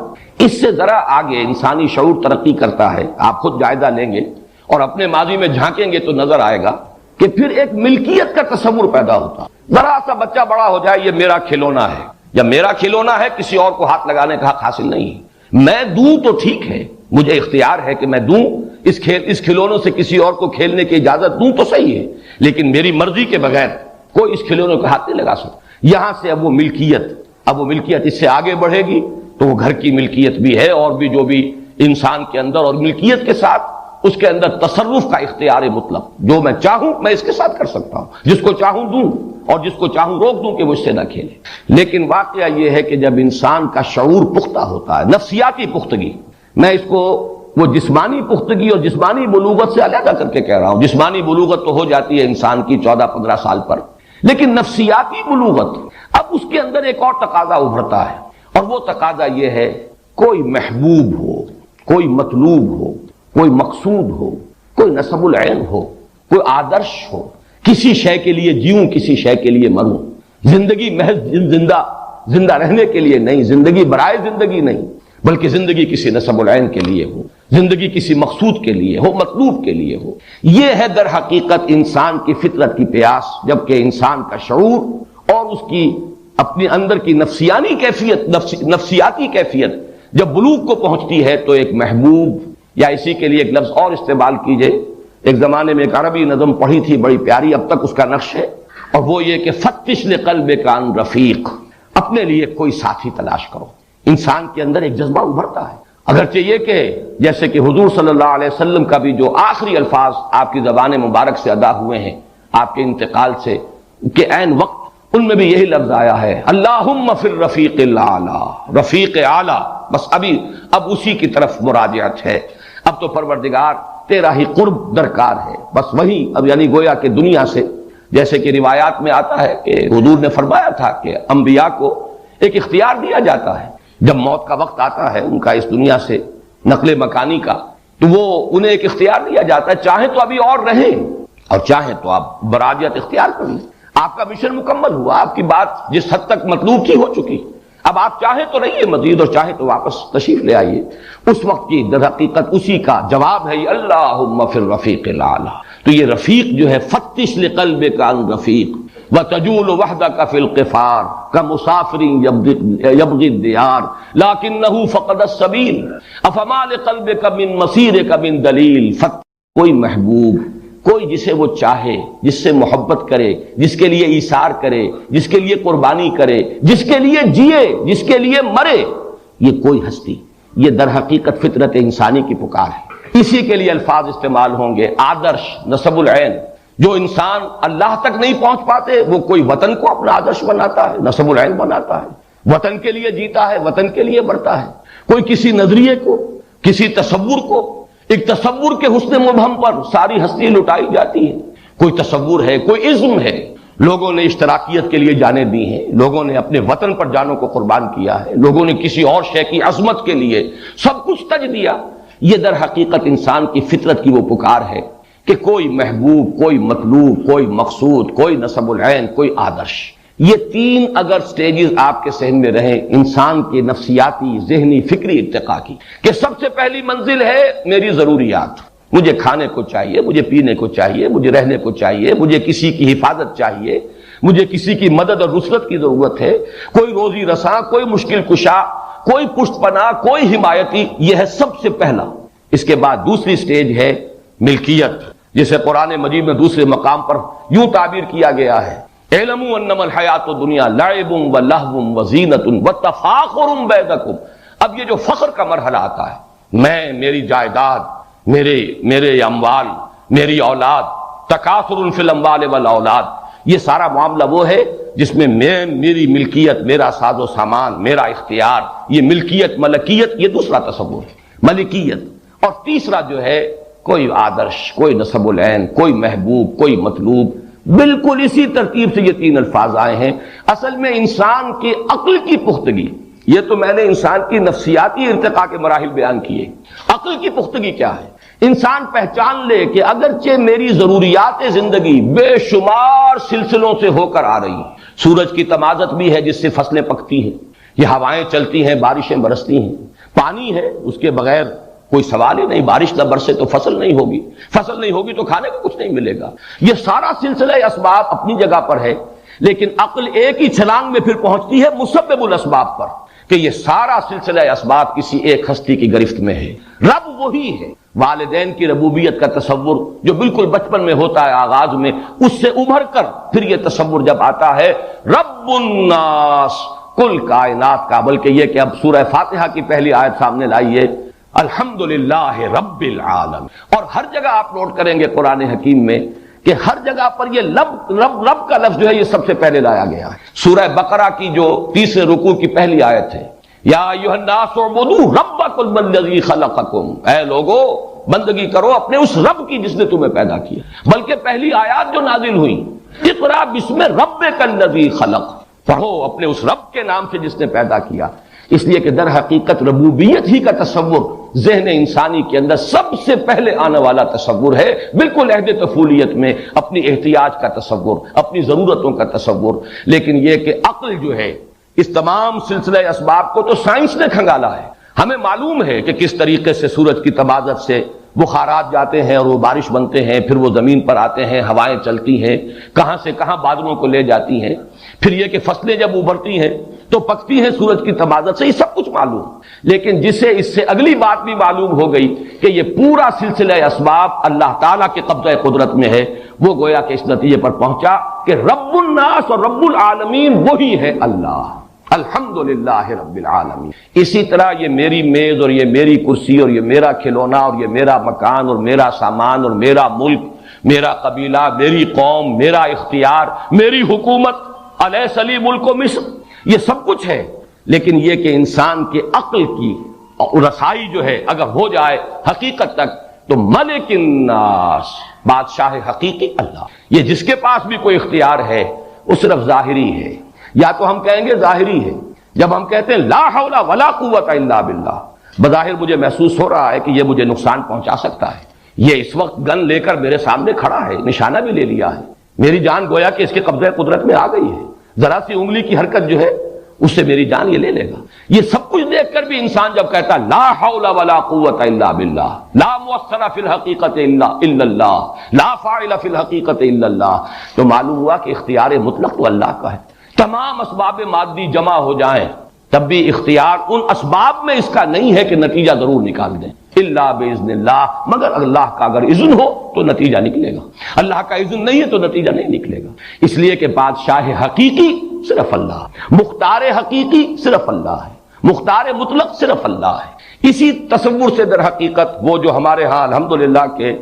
اس سے ذرا آگے انسانی شعور ترقی کرتا ہے، آپ خود جائزہ لیں گے اور اپنے ماضی میں جھانکیں گے تو نظر آئے گا کہ پھر ایک ملکیت کا تصور پیدا ہوتا۔ ذرا سا بچہ بڑا ہو جائے، یہ میرا کھلونا ہے، یا میرا کھلونا ہے، کسی اور کو ہاتھ لگانے کا حق حاصل نہیں ہے۔ میں دوں تو ٹھیک ہے، مجھے اختیار ہے کہ میں دوں، اس کھلونوں سے کسی اور کو کھیلنے کی اجازت دوں تو صحیح ہے، لیکن میری مرضی کے بغیر کوئی اس کھلونے کو ہاتھ نہیں لگا سکتا۔ یہاں سے اب وہ ملکیت اس سے آگے بڑھے گی تو وہ گھر کی ملکیت بھی ہے، اور بھی جو بھی انسان کے اندر، اور ملکیت کے ساتھ اس کے اندر تصرف کا اختیار مطلق، جو میں چاہوں میں اس کے ساتھ کر سکتا ہوں، جس کو چاہوں دوں اور جس کو چاہوں روک دوں کہ وہ اس سے نہ کھیلے۔ لیکن واقعہ یہ ہے کہ جب انسان کا شعور پختہ ہوتا ہے، نفسیاتی پختگی، میں اس کو وہ جسمانی پختگی اور جسمانی بلوغت سے علیحدہ کر کے کہہ رہا ہوں۔ جسمانی بلوغت تو ہو جاتی ہے انسان کی 14-15 سال پر، لیکن نفسیاتی بلوغت، اب اس کے اندر ایک اور تقاضا ابھرتا ہے، اور وہ تقاضا یہ ہے کوئی محبوب ہو، کوئی مطلوب ہو، کوئی مقصود ہو، کوئی نصب العین ہو، کوئی آدرش ہو، کسی شے کے لیے جیوں، کسی شے کے لیے مروں۔ زندگی محض زندہ رہنے کے لیے نہیں، زندگی برائے زندگی نہیں، بلکہ زندگی کسی نصب العین کے لیے ہو، زندگی کسی مقصود کے لیے ہو، مطلوب کے لیے ہو۔ یہ ہے در حقیقت انسان کی فطرت کی پیاس، جبکہ انسان کا شعور اور اس کی اپنے اندر کی نفسیاتی کیفیت جب بلوغ کو پہنچتی ہے تو ایک محبوب، یا اسی کے لیے ایک لفظ اور استعمال کیجئے، ایک زمانے میں ایک عربی نظم پڑھی تھی بڑی پیاری، اب تک اس کا نقش ہے، اور وہ یہ کہ فتش لقلبک عن رفیق، اپنے لیے کوئی ساتھی تلاش کرو۔ انسان کے اندر ایک جذبہ ابھرتا ہے، اگرچہ یہ کہ جیسے کہ حضور صلی اللہ علیہ وسلم کا بھی جو آخری الفاظ آپ کی زبان مبارک سے ادا ہوئے ہیں آپ کے انتقال سے کے عین وقت، ان میں بھی یہی لفظ آیا ہے، اللہم فی الرفیق الاعلی، رفیق اعلی، بس اب اسی کی طرف مراجعت ہے۔ اب تو پروردگار تیرا ہی قرب درکار ہے، بس وہی اب یعنی گویا کہ دنیا سے، جیسے کہ روایات میں آتا ہے کہ حضور نے فرمایا تھا کہ انبیاء کو ایک اختیار دیا جاتا ہے، جب موت کا وقت آتا ہے ان کا اس دنیا سے نقل مکانی کا، تو وہ انہیں ایک اختیار دیا جاتا ہے، چاہیں تو ابھی اور رہیں اور چاہیں تو آپ براجعت اختیار کر لیں۔ آپ کا مشن مکمل ہوا، آپ کی بات جس حد تک مطلوب تھی ہو چکی، اب آپ چاہیں تو رہیے مزید اور چاہیں تو واپس تشریف لے آئیے۔ اس وقت کی در حقیقت اسی کا جواب ہے اللہم فی الرفیق الاعلی۔ تو یہ رفیق جو ہے، فتش لقلبک عن رفیق وتجول وحدک فی القفار کمسافر یبغی الدیار لکنہ فقد السبیل افما لقلبک من مسیرک من دلیل۔ کوئی محبوب، کوئی جسے وہ چاہے، جس سے محبت کرے، جس کے لیے ایثار کرے، جس کے لیے قربانی کرے، جس کے لیے جیے، جس کے لیے مرے، یہ کوئی ہستی، یہ در حقیقت فطرت انسانی کی پکار ہے۔ اسی کے لیے الفاظ استعمال ہوں گے، آدرش، نصب العین۔ جو انسان اللہ تک نہیں پہنچ پاتے وہ کوئی وطن کو اپنا آدرش بناتا ہے، نصب العین بناتا ہے، وطن کے لیے جیتا ہے، وطن کے لیے بڑھتا ہے۔ کوئی کسی نظریے کو، کسی تصور کو، ایک تصور کے حسن مبہم پر ساری ہستی لٹائی جاتی ہے۔ کوئی تصور ہے، کوئی عزم ہے، لوگوں نے اشتراکیت کے لیے جانیں دی ہیں، لوگوں نے اپنے وطن پر جانوں کو قربان کیا ہے، لوگوں نے کسی اور شے کی عظمت کے لیے سب کچھ تج دیا۔ یہ در حقیقت انسان کی فطرت کی وہ پکار ہے کہ کوئی محبوب، کوئی مطلوب، کوئی مقصود، کوئی نصب العین، کوئی آدرش۔ یہ تین اگر سٹیجز آپ کے ذہن میں رہیں انسان کے نفسیاتی، ذہنی، فکری ارتقاء کی، کہ سب سے پہلی منزل ہے میری ضروریات، مجھے کھانے کو چاہیے، مجھے پینے کو چاہیے، مجھے رہنے کو چاہیے، مجھے کسی کی حفاظت چاہیے، مجھے کسی کی مدد اور نصرت کی ضرورت ہے، کوئی روزی رساں، کوئی مشکل کشا، کوئی پشت پناہ، کوئی حمایتی، یہ ہے سب سے پہلا۔ اس کے بعد دوسری سٹیج ہے ملکیت، جسے قرآن مجید میں دوسرے مقام پر یوں تعبیر کیا گیا ہے، اعلموا انما الحیات الدنیا لعب ولہو وزینۃ وتفاخر بینکم۔ اب یہ جو فخر کا مرحلہ آتا ہے، میں، میری جائیداد، میرے اموال، میری اولاد، تکاثر فی الاموال والاولاد، یہ سارا معاملہ وہ ہے جس میں میری ملکیت، میرا ساز و سامان، میرا اختیار، یہ ملکیت، ملکیت، یہ دوسرا تصور ہے، ملکیت۔ اور تیسرا جو ہے کوئی آدرش، کوئی نصب العین، کوئی محبوب، کوئی مطلوب۔ بالکل اسی ترتیب سے یہ تین الفاظ آئے ہیں۔ اصل میں انسان کی عقل کی پختگی، یہ تو میں نے انسان کی نفسیاتی ارتقاء کے مراحل بیان کیے۔ عقل کی پختگی کیا ہے؟ انسان پہچان لے کہ اگرچہ میری ضروریات زندگی بے شمار سلسلوں سے ہو کر آ رہی ہیں، سورج کی تمازت بھی ہے جس سے فصلیں پکتی ہیں، یہ ہوائیں چلتی ہیں، بارشیں برستی ہیں، پانی ہے اس کے بغیر کوئی سوال ہی نہیں، بارش نہ برسے تو فصل نہیں ہوگی، فصل نہیں ہوگی تو کھانے کو کچھ نہیں ملے گا۔ یہ سارا سلسلہ اسباب اپنی جگہ پر ہے، لیکن عقل ایک ہی چھلانگ میں پھر پہنچتی ہے مسبب الاسباب پر، کہ یہ سارا سلسلہ اسباب کسی ایک ہستی کی گرفت میں ہے۔ رب وہی ہے، والدین کی ربوبیت کا تصور جو بالکل بچپن میں ہوتا ہے آغاز میں، اس سے ابھر کر پھر یہ تصور جب آتا ہے رب الناس، کل کائنات کا، بلکہ یہ کہ اب سورہ فاتحہ کی پہلی آیت سامنے لائیے، الحمدللہ رب العالمین، اور ہر جگہ آپ نوٹ کریں گے قرآن حکیم میں کہ ہر جگہ پر یہ رب کا لفظ جو ہے یہ سب سے پہلے لایا گیا ہے۔ سورہ بقرہ کی جو تیسرے رکوع کی پہلی آیت ہے، یا ایھا الناس اعبدوا ربکم الذی خلقکم، اے لوگو بندگی کرو اپنے اس رب کی جس نے تمہیں پیدا کیا۔ بلکہ پہلی آیات جو نازل ہوئی، اقرا بسم ربک الذی خلق، پڑھو اپنے اس رب کے نام سے جس نے پیدا کیا۔ اس لیے کہ در حقیقت ربوبیت ہی کا تصور ذہن انسانی کے اندر سب سے پہلے آنے والا تصور ہے، بالکل عہد طفولیت میں اپنی احتیاج کا تصور، اپنی ضرورتوں کا تصور۔ لیکن یہ کہ عقل جو ہے اس تمام سلسلہ اسباب کو تو سائنس نے کھنگالا ہے۔ ہمیں معلوم ہے کہ کس طریقے سے سورج کی تبادر سے بخارات جاتے ہیں اور وہ بارش بنتے ہیں، پھر وہ زمین پر آتے ہیں، ہوائیں چلتی ہیں، کہاں سے کہاں بادلوں کو لے جاتی ہیں، پھر یہ کہ فصلیں جب ابھرتی ہیں تو پکتی ہیں سورج کی تبادر سے، یہ سب کچھ معلوم۔ لیکن جسے اس سے اگلی بات بھی معلوم ہو گئی کہ یہ پورا سلسلہ اسباب اللہ تعالیٰ کے قبضہ قدرت میں ہے، وہ گویا کہ اس نتیجے پر پہنچا کہ رب الناس اور رب العالمین وہی ہے اللہ، الحمدللہ رب العالمین۔ اسی طرح یہ میری میز اور یہ میری کرسی اور یہ میرا کھلونا اور یہ میرا مکان اور میرا سامان اور میرا ملک، میرا قبیلہ، میری قوم، میرا اختیار، میری حکومت، الیس لی ملک مصر، یہ سب کچھ ہے۔ لیکن یہ کہ انسان کے عقل کی رسائی جو ہے اگر ہو جائے حقیقت تک تو ملک الناس، بادشاہ حقیقی اللہ، یہ جس کے پاس بھی کوئی اختیار ہے وہ صرف ظاہری ہے، یا تو ہم کہیں گے ظاہری ہے۔ جب ہم کہتے ہیں لا حول ولا قوت الا باللہ، بظاہر مجھے محسوس ہو رہا ہے کہ یہ مجھے نقصان پہنچا سکتا ہے، یہ اس وقت گن لے کر میرے سامنے کھڑا ہے، نشانہ بھی لے لیا ہے، میری جان گویا کہ اس کے قبضہ قدرت میں آ گئی ہے، ذرا سی انگلی کی حرکت جو ہے اس سے میری جان یہ لے لے گا۔ یہ سب کچھ دیکھ کر بھی انسان جب کہتا لا حول ولا قوت الا باللہ، لا مؤثر فی الحقیقت الا اللہ، لا فاعل فی الحقیقت الا اللہ، تو معلوم ہوا کہ اختیار مطلق تو اللہ کا ہے۔ تمام اسباب مادی جمع ہو جائیں تب بھی اختیار ان اسباب میں اس کا نہیں ہے کہ نتیجہ ضرور نکال دیں، الا باذن اللہ، مگر اللہ کا اگر اذن ہو تو نتیجہ نکلے گا، اللہ کا اذن نہیں ہے تو نتیجہ نہیں نکلے گا۔ اس لیے کہ بادشاہ حقیقی صرف اللہ، مختار حقیقی صرف اللہ ہے، مختار مطلق صرف اللہ ہے۔ اسی تصور سے در حقیقت وہ جو ہمارے ہاں الحمدللہ کہ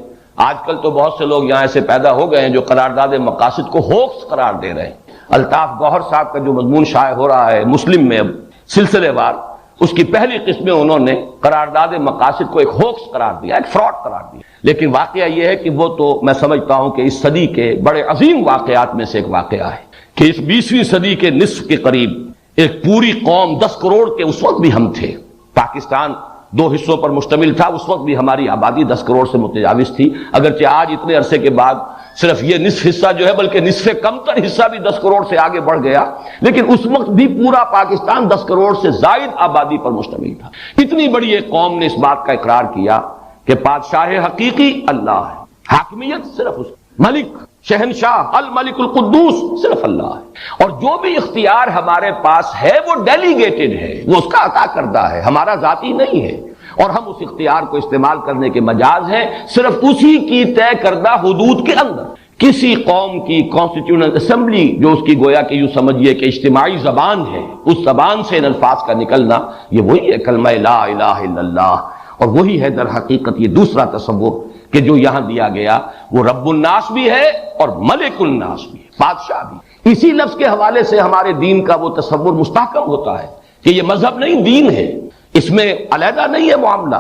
آج کل تو بہت سے لوگ یہاں ایسے پیدا ہو گئے ہیں جو قرارداد مقاصد کو ہوکس قرار دے رہے ہیں۔ الطاف گوہر صاحب کا جو مضمون شائع ہو رہا ہے مسلم میں اب سلسلے وار، اس کی پہلی قسم میں انہوں نے قرارداد مقاصد کو ایک ہوکس قرار دیا، ایک فراڈ قرار دیا۔ لیکن واقعہ یہ ہے کہ وہ تو میں سمجھتا ہوں کہ اس صدی کے بڑے عظیم واقعات میں سے ایک واقعہ ہے کہ اس 20ویں صدی کے نصف کے قریب ایک پوری قوم 10 کروڑ کے اس وقت بھی ہم تھے، پاکستان 2 حصوں پر مشتمل تھا، اس وقت بھی ہماری آبادی 10 کروڑ سے متجاوز تھی، اگرچہ آج اتنے عرصے کے بعد صرف یہ نصف حصہ جو ہے بلکہ نصف کم تر حصہ بھی 10 کروڑ سے آگے بڑھ گیا، لیکن اس وقت بھی پورا پاکستان 10 کروڑ سے زائد آبادی پر مشتمل تھا۔ اتنی بڑی ایک قوم نے اس بات کا اقرار کیا کہ بادشاہ حقیقی اللہ ہے، حاکمیت صرف اس، ملک شہنشاہ الملک القدوس صرف اللہ ہے، اور جو بھی اختیار ہمارے پاس ہے وہ ڈیلیگیٹڈ ہے، وہ اس کا عطا کردہ ہے، ہمارا ذاتی نہیں ہے، اور ہم اس اختیار کو استعمال کرنے کے مجاز ہیں صرف اسی کی طے کردہ حدود کے اندر۔ کسی قوم کی کانسٹیٹیوشنل اسمبلی جو اس کی گویا کہ یوں سمجھیے کہ اجتماعی زبان ہے، اس زبان سے ان الفاظ کا نکلنا یہ وہی ہے کلمہ لا الہ الا اللہ، اور وہی ہے در حقیقت یہ دوسرا تصور کہ جو یہاں دیا گیا وہ رب الناس بھی ہے اور ملک الناس بھی ہے، بادشاہ بھی۔ اسی لفظ کے حوالے سے ہمارے دین کا وہ تصور مستحکم ہوتا ہے کہ یہ مذہب نہیں دین ہے، اس میں علیحدہ نہیں ہے معاملہ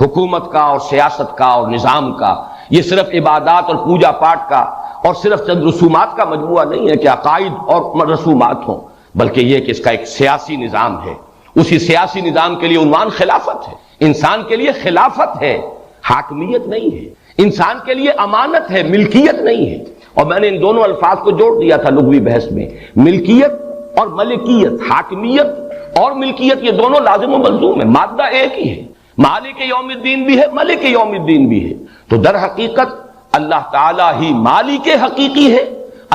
حکومت کا اور سیاست کا اور نظام کا، یہ صرف عبادات اور پوجا پاٹ کا اور صرف چند رسومات کا مجموعہ نہیں ہے کہ عقائد اور رسومات ہوں، بلکہ یہ کہ اس کا ایک سیاسی نظام ہے، اسی سیاسی نظام کے لیے عنوان خلافت ہے، انسان کے لیے خلافت ہے، حاکمیت نہیں ہے، انسان کے لیے امانت ہے، ملکیت نہیں ہے۔ اور میں نے ان دونوں الفاظ کو جوڑ دیا تھا لغوی بحث میں، ملکیت اور ملکیت، حاکمیت اور ملکیت یہ دونوں لازم و ملزوم ہے، مادہ ایک ہی ہے، مالک یوم الدین بھی ہے، ملک یوم الدین بھی ہے۔ تو در حقیقت اللہ تعالیٰ ہی مالک حقیقی ہے،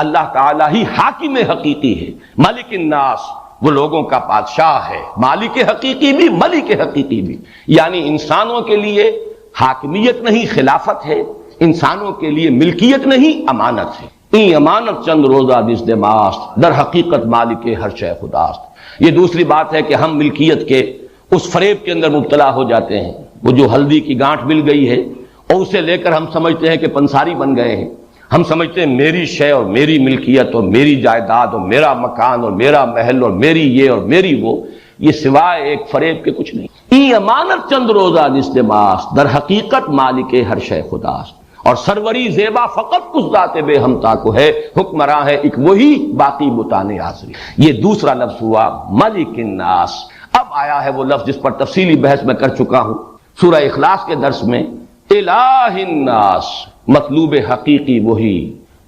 اللہ تعالیٰ ہی حاکم حقیقی ہے، ملک الناس وہ لوگوں کا بادشاہ ہے، مالک حقیقی بھی ملک حقیقی بھی، یعنی انسانوں کے لیے حاکمیت نہیں خلافت ہے، انسانوں کے لیے ملکیت نہیں امانت ہے۔ این امانت چند روزہ دس دماست، در حقیقت مالک ہر شے خداست۔ یہ دوسری بات ہے کہ ہم ملکیت کے اس فریب کے اندر مبتلا ہو جاتے ہیں، وہ جو ہلدی کی گانٹھ مل گئی ہے اور اسے لے کر ہم سمجھتے ہیں کہ پنساری بن گئے ہیں، ہم سمجھتے ہیں میری شے اور میری ملکیت اور میری جائیداد اور میرا مکان اور میرا محل اور میری یہ اور میری وہ، یہ سوائے ایک فریب کے کچھ نہیں۔ این امانت چند روزہ دس دماست، در حقیقت مالک ہر شے خداست۔ اور سروری زیبا فقط اس ذات بے ہمتا کو ہے، حکمراں ہے ایک وہی باقی بتانے آزری۔ یہ دوسرا لفظ ہوا ملک الناس۔ اب آیا ہے وہ لفظ جس پر تفصیلی بحث میں کر چکا ہوں سورہ اخلاص کے درس میں، الہ الناس، مطلوب حقیقی وہی،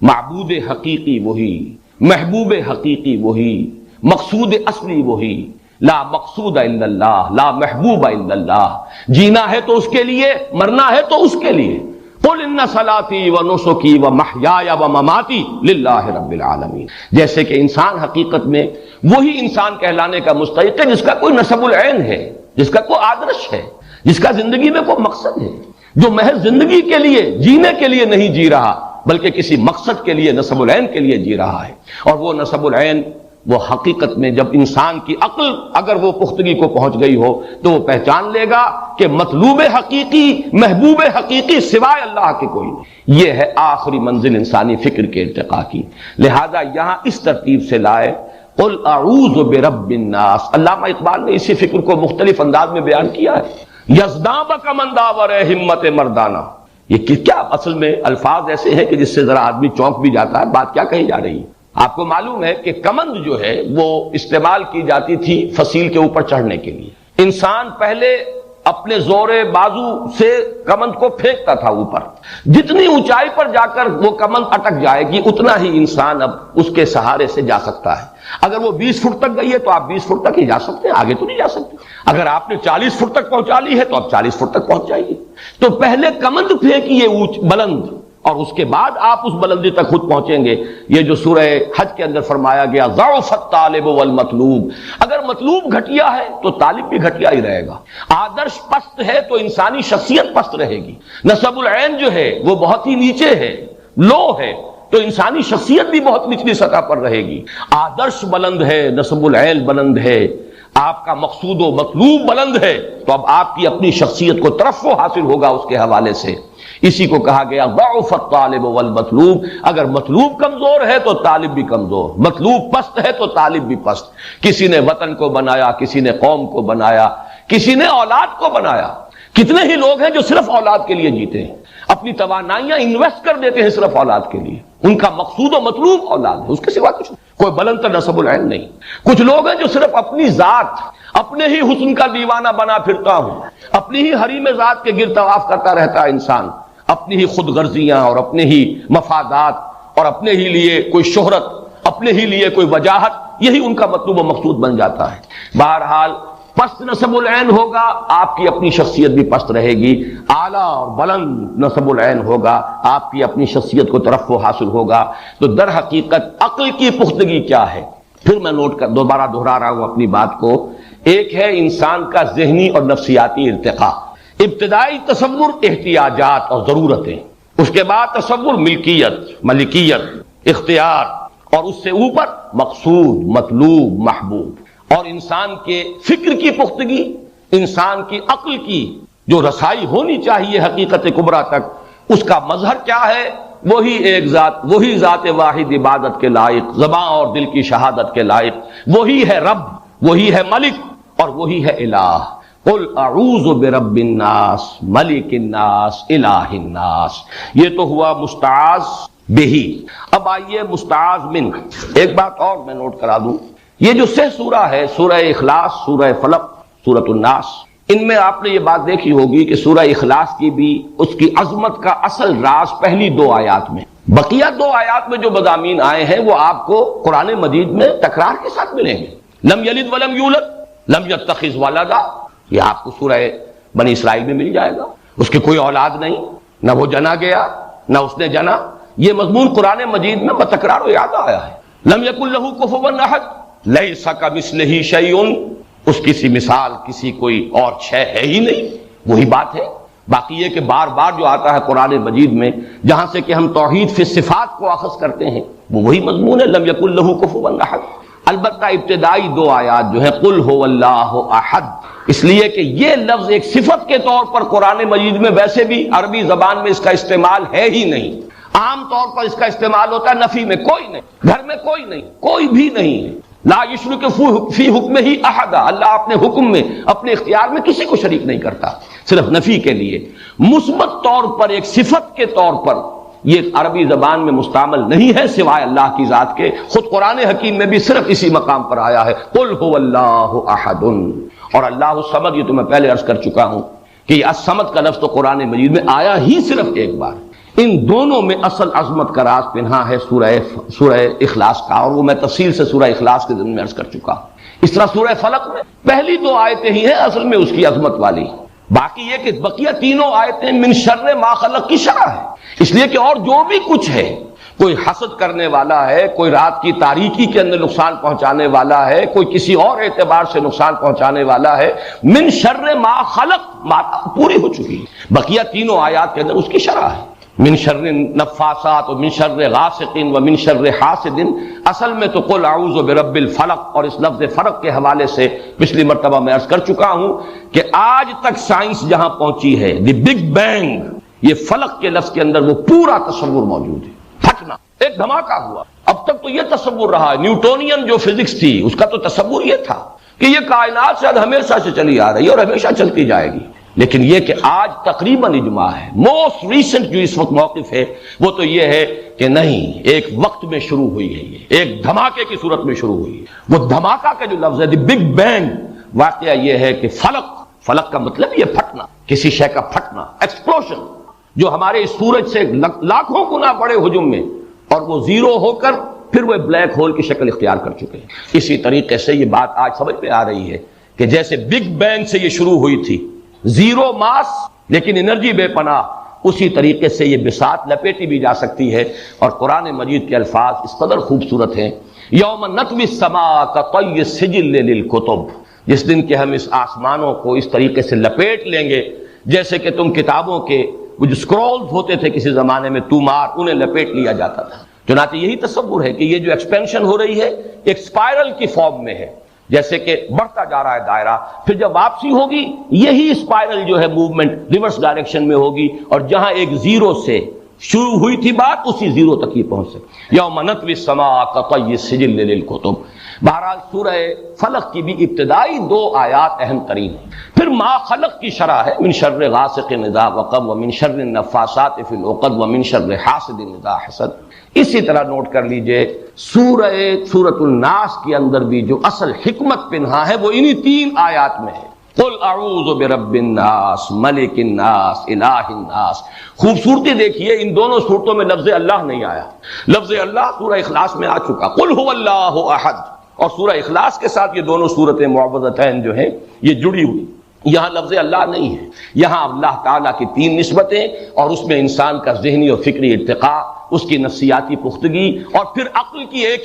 معبود حقیقی وہی، محبوب حقیقی وہی، مقصود اصلی وہی، لا مقصود الا اللہ، لا محبوب الا اللہ۔ جینا ہے تو اس کے لیے، مرنا ہے تو اس کے لیے۔ قل ان صلاتی و نسکی و محیای و مماتی للہ رب العالمین۔ جیسے کہ انسان حقیقت میں وہی انسان کہلانے کا مستحق ہے جس کا کوئی نسب العین ہے، جس کا کوئی آدرش ہے، جس کا زندگی میں کوئی مقصد ہے، جو محض زندگی کے لیے، جینے کے لیے نہیں جی رہا بلکہ کسی مقصد کے لیے، نسب العین کے لیے جی رہا ہے۔ اور وہ نسب العین وہ حقیقت میں جب انسان کی عقل اگر وہ پختگی کو پہنچ گئی ہو تو وہ پہچان لے گا کہ مطلوب حقیقی، محبوب حقیقی سوائے اللہ کے کوئی نہیں۔ یہ ہے آخری منزل انسانی فکر کے ارتقاء کی۔ لہذا یہاں اس ترتیب سے لائے قل اعوذ برب الناس۔ علامہ اقبال نے اسی فکر کو مختلف انداز میں بیان کیا ہے۔ یزداں بکمن داور ہمت مردانہ۔ یہ کیا اصل میں الفاظ ایسے ہیں کہ جس سے ذرا آدمی چونک بھی جاتا ہے، بات کیا کہی جا رہی ہے۔ آپ کو معلوم ہے کہ کمند جو ہے وہ استعمال کی جاتی تھی فصیل کے اوپر چڑھنے کے لیے۔ انسان پہلے اپنے زور بازو سے کمند کو پھینکتا تھا اوپر، جتنی اونچائی پر جا کر وہ کمند اٹک جائے گی اتنا ہی انسان اب اس کے سہارے سے جا سکتا ہے۔ اگر وہ 20 فٹ تک گئی ہے تو آپ 20 فٹ تک ہی جا سکتے ہیں، آگے تو نہیں جا سکتے۔ اگر آپ نے 40 فٹ تک پہنچا لی ہے تو آپ 40 فٹ تک پہنچ جائیے۔ تو پہلے کمند پھینکیے بلند، اور اس کے بعد آپ اس بلندی تک خود پہنچیں گے۔ یہ جو سورہ حج کے اندر فرمایا گیا ضعف الطالب والمطلوب، اگر مطلوب گھٹیا ہے تو طالب بھی گھٹیا ہی رہے گا۔ آدرش پست ہے تو انسانی شخصیت پست رہے گی۔ نسب العین جو ہے وہ بہت ہی نیچے ہے، لو ہے، تو انسانی شخصیت بھی بہت نچلی سطح پر رہے گی۔ آدرش بلند ہے، نسب العین بلند ہے، آپ کا مقصود و مطلوب بلند ہے، تو اب آپ کی اپنی شخصیت کو ترفع حاصل ہوگا اس کے حوالے سے۔ اسی کو کہا گیا ضعف الطالب والمطلوب۔ اگر مطلوب کمزور ہے تو طالب بھی کمزور، مطلوب پست ہے تو طالب بھی پست۔ کسی نے وطن کو بنایا، کسی نے قوم کو بنایا، کسی نے اولاد کو بنایا۔ کتنے ہی لوگ ہیں جو صرف اولاد کے لیے جیتے ہیں، اپنی توانائیاں انویسٹ کر دیتے ہیں صرف اولاد کے لیے۔ ان کا مقصود و مطلوب اولاد ہے، اس کے سوا کچھ نہیں، کوئی بلند تر نسب العین نہیں۔ کچھ لوگ ہیں جو صرف اپنی ذات، اپنے ہی حسن کا دیوانہ بنا پھرتا ہوں، اپنی ہی حریم ذات کے گرد طواف کرتا رہتا ہے انسان، اپنی ہی خود غرضیاں اور اپنے ہی مفادات اور اپنے ہی لیے کوئی شہرت، اپنے ہی لیے کوئی وجاہت، یہی ان کا مطلوب و مقصود بن جاتا ہے۔ بہرحال پست نسب العین ہوگا، آپ کی اپنی شخصیت بھی پست رہے گی۔ اعلیٰ اور بلند نسب العین ہوگا، آپ کی اپنی شخصیت کو ترفع حاصل ہوگا۔ تو در حقیقت عقل کی پختگی کیا ہے؟ پھر میں دوبارہ دہرا رہا ہوں اپنی بات کو۔ ایک ہے انسان کا ذہنی اور نفسیاتی ارتقاء۔ ابتدائی تصور احتیاجات اور ضرورتیں، اس کے بعد تصور ملکیت، اختیار، اور اس سے اوپر مقصود، مطلوب، محبوب۔ اور انسان کے فکر کی پختگی، انسان کی عقل کی جو رسائی ہونی چاہیے حقیقت کبریٰ تک، اس کا مظہر کیا ہے؟ وہی ایک ذات، وہی ذات واحد عبادت کے لائق، زبان اور دل کی شہادت کے لائق، وہی ہے رب، وہی ہے ملک، اور وہی ہے الہ۔ قل اعوذ برب الناس، ملک الناس، الہ الناس۔ یہ تو ہوا مستعاذ بہی۔ اب آئیے مستعاذ من۔ ایک بات اور میں نوٹ کرا دوں، یہ جو 6 سورہ ہے، سورہ اخلاص، سورہ فلق، سورۃ الناس، ان میں آپ نے یہ بات دیکھی ہوگی کہ سورہ اخلاص کی بھی اس کی عظمت کا اصل راز پہلی 2 آیات میں، بقیہ 2 آیات میں جو مضامین آئے ہیں وہ آپ کو قرآن مجید میں تکرار کے ساتھ ملیں گے۔ لم یلد ولم یولد، لم یتخذ ولدا، یہ آپ کو سورہ بنی اسرائیل میں مل جائے گا۔ اس کی کوئی اولاد نہیں، نہ وہ جنا گیا نہ اس نے جنا۔ یہ مضمون قرآن مجید میں بتکرار و یاد آیا ہے۔ لم یکن لہ کفوا احد، لیس کمثلہ شیء، اس کی سی مثال کسی کوئی اور شے ہے ہی نہیں، وہی بات ہے۔ باقی یہ کہ بار بار جو آتا ہے قرآن مجید میں جہاں سے کہ ہم توحید فی الصفات کو اخذ کرتے ہیں وہ وہی مضمون ہے، لم یکن لہ کفوا احد۔ البتہ ابتدائی دو آیات جو ہے قل هو اللہ احد، اس لیے کہ یہ لفظ ایک صفت کے طور پر قرآن مجید میں ویسے بھی عربی زبان میں اس کا استعمال ہے ہی نہیں۔ عام طور پر اس کا استعمال ہوتا ہے نفی میں، کوئی نہیں، گھر میں کوئی نہیں، کوئی بھی نہیں ہے۔ لا یشرک فی حکمہ احد، اللہ اپنے حکم میں اپنے اختیار میں کسی کو شریک نہیں کرتا، صرف نفی کے لیے۔ مثبت طور پر ایک صفت کے طور پر یہ عربی زبان میں مستعمل نہیں ہے سوائے اللہ کی ذات کے۔ خود قرآن حکیم میں بھی صرف اسی مقام پر آیا ہے قل هو اللہ احد۔ اور اللہ الصمد، یہ تو میں پہلے عرض کر چکا ہوں کہ یہ الصمد کا لفظ تو قرآن مجید میں آیا ہی صرف ایک بار۔ ان دونوں میں اصل عظمت کا راز پنہا ہے سورہ اخلاص کا، اور وہ میں تفصیل سے سورہ اخلاص کے ضمن میں عرض کر چکا ہوں۔ اس طرح سورہ فلق میں پہلی دو آیتیں ہی ہیں اصل میں اس کی عظمت والی، باقی یہ کہ بقیہ تینوں آیتیں من شر ما خلق کی شرح ہے، اس لیے کہ اور جو بھی کچھ ہے، کوئی حسد کرنے والا ہے، کوئی رات کی تاریکی کے اندر نقصان پہنچانے والا ہے، کوئی کسی اور اعتبار سے نقصان پہنچانے والا ہے، من شر ما خلق پوری ہو چکی ہے، بقیہ تینوں آیات کے اندر اس کی شرح ہے۔ من شر النفاثات و من شر غاسق و من شر حاسد، اصل میں تو قل اعوذ برب الفلق، اور اس لفظ فلق کے حوالے سے پچھلی مرتبہ میں عرض کر چکا ہوں کہ آج تک سائنس جہاں پہنچی ہے، دی بگ بینگ، یہ فلق کے لفظ کے اندر وہ پورا تصور موجود ہے، پھٹنا، ایک دھماکہ ہوا۔ اب تک تو یہ تصور رہا ہے، نیوٹونین جو فزکس تھی اس کا تو تصور یہ تھا کہ یہ کائنات شاید ہمیشہ سے چلی آ رہی ہے اور ہمیشہ چلتی جائے گی، لیکن یہ کہ آج تقریباً اجماع ہے، موسٹ ریسنٹ جو اس وقت موقف ہے وہ تو یہ ہے کہ نہیں، ایک وقت میں شروع ہوئی ہے، یہ ایک دھماکے کی صورت میں شروع ہوئی ہے۔ وہ دھماکہ کا جو لفظ ہے دی بگ بینگ، واقعہ یہ ہے کہ فلق کا مطلب یہ پھٹنا، کسی شے کا پھٹنا، ایکسپلوژن، جو ہمارے اس سورج سے لاکھوں گنا بڑے حجم میں، اور وہ زیرو ہو کر پھر وہ بلیک ہول کی شکل اختیار کر چکے ہیں۔ اسی طریقے سے یہ بات آج سمجھ میں آ رہی ہے کہ جیسے بگ بینگ سے یہ شروع ہوئی تھی، زیرو ماس لیکن انرجی بے پناہ، اسی طریقے سے یہ بساط لپیٹی بھی جا سکتی ہے۔ اور قرآن مجید کے الفاظ اس قدر خوبصورت ہیں، یوم نطوی السماء کطی السجل للکتب، جس دن کہ ہم اس آسمانوں کو اس طریقے سے لپیٹ لیں گے جیسے کہ تم کتابوں کے وہ جو سکرولز ہوتے تھے کسی زمانے میں تومار، انہیں لپیٹ لیا جاتا تھا۔ چنانچہ یہی تصور ہے کہ یہ جو ایکسپینشن ہو رہی ہے ایک اسپائرل کی فارم میں ہے، جیسے کہ بڑھتا جا رہا ہے دائرہ، پھر جب واپسی ہوگی یہی اسپائرل جو ہے موومنٹ ریورس ڈائریکشن میں ہوگی، اور جہاں ایک زیرو سے شروع ہوئی تھی بات اسی زیرو تک ہی پہنچ سکے۔ یوم نطوی السماء کطی السجل للکتب۔ بہرحال سورہ فلق کی بھی ابتدائی دو آیات اہم ترین ہیں، پھر ما خلق کی شرح ہے، من شر غاسق اذا وقب ومن شر النفاثات فی العقد ومن شر حاسد اذا حسد۔ اسی طرح نوٹ کر لیجئے سورۃ الناس کے اندر بھی جو اصل حکمت پنہا ہے وہ انہی تین آیات میں ہے، قل اعوذ برب الناس ملک الناس الہ الناس۔ خوبصورتی دیکھیے، ان دونوں صورتوں میں لفظ اللہ نہیں آیا، لفظ اللہ سورہ اخلاص میں آ چکا، قل هو اللہ احد، اور سورہ اخلاص کے ساتھ یہ دونوں صورتیں معوذتین جو ہیں یہ جڑی ہوئی، یہاں لفظ اللہ نہیں ہے، یہاں اللہ تعالیٰ کی تین نسبتیں، اور اس میں انسان کا ذہنی اور فکری ارتقاء، اس کی نفسیاتی پختگی، اور پھر عقل کی ایک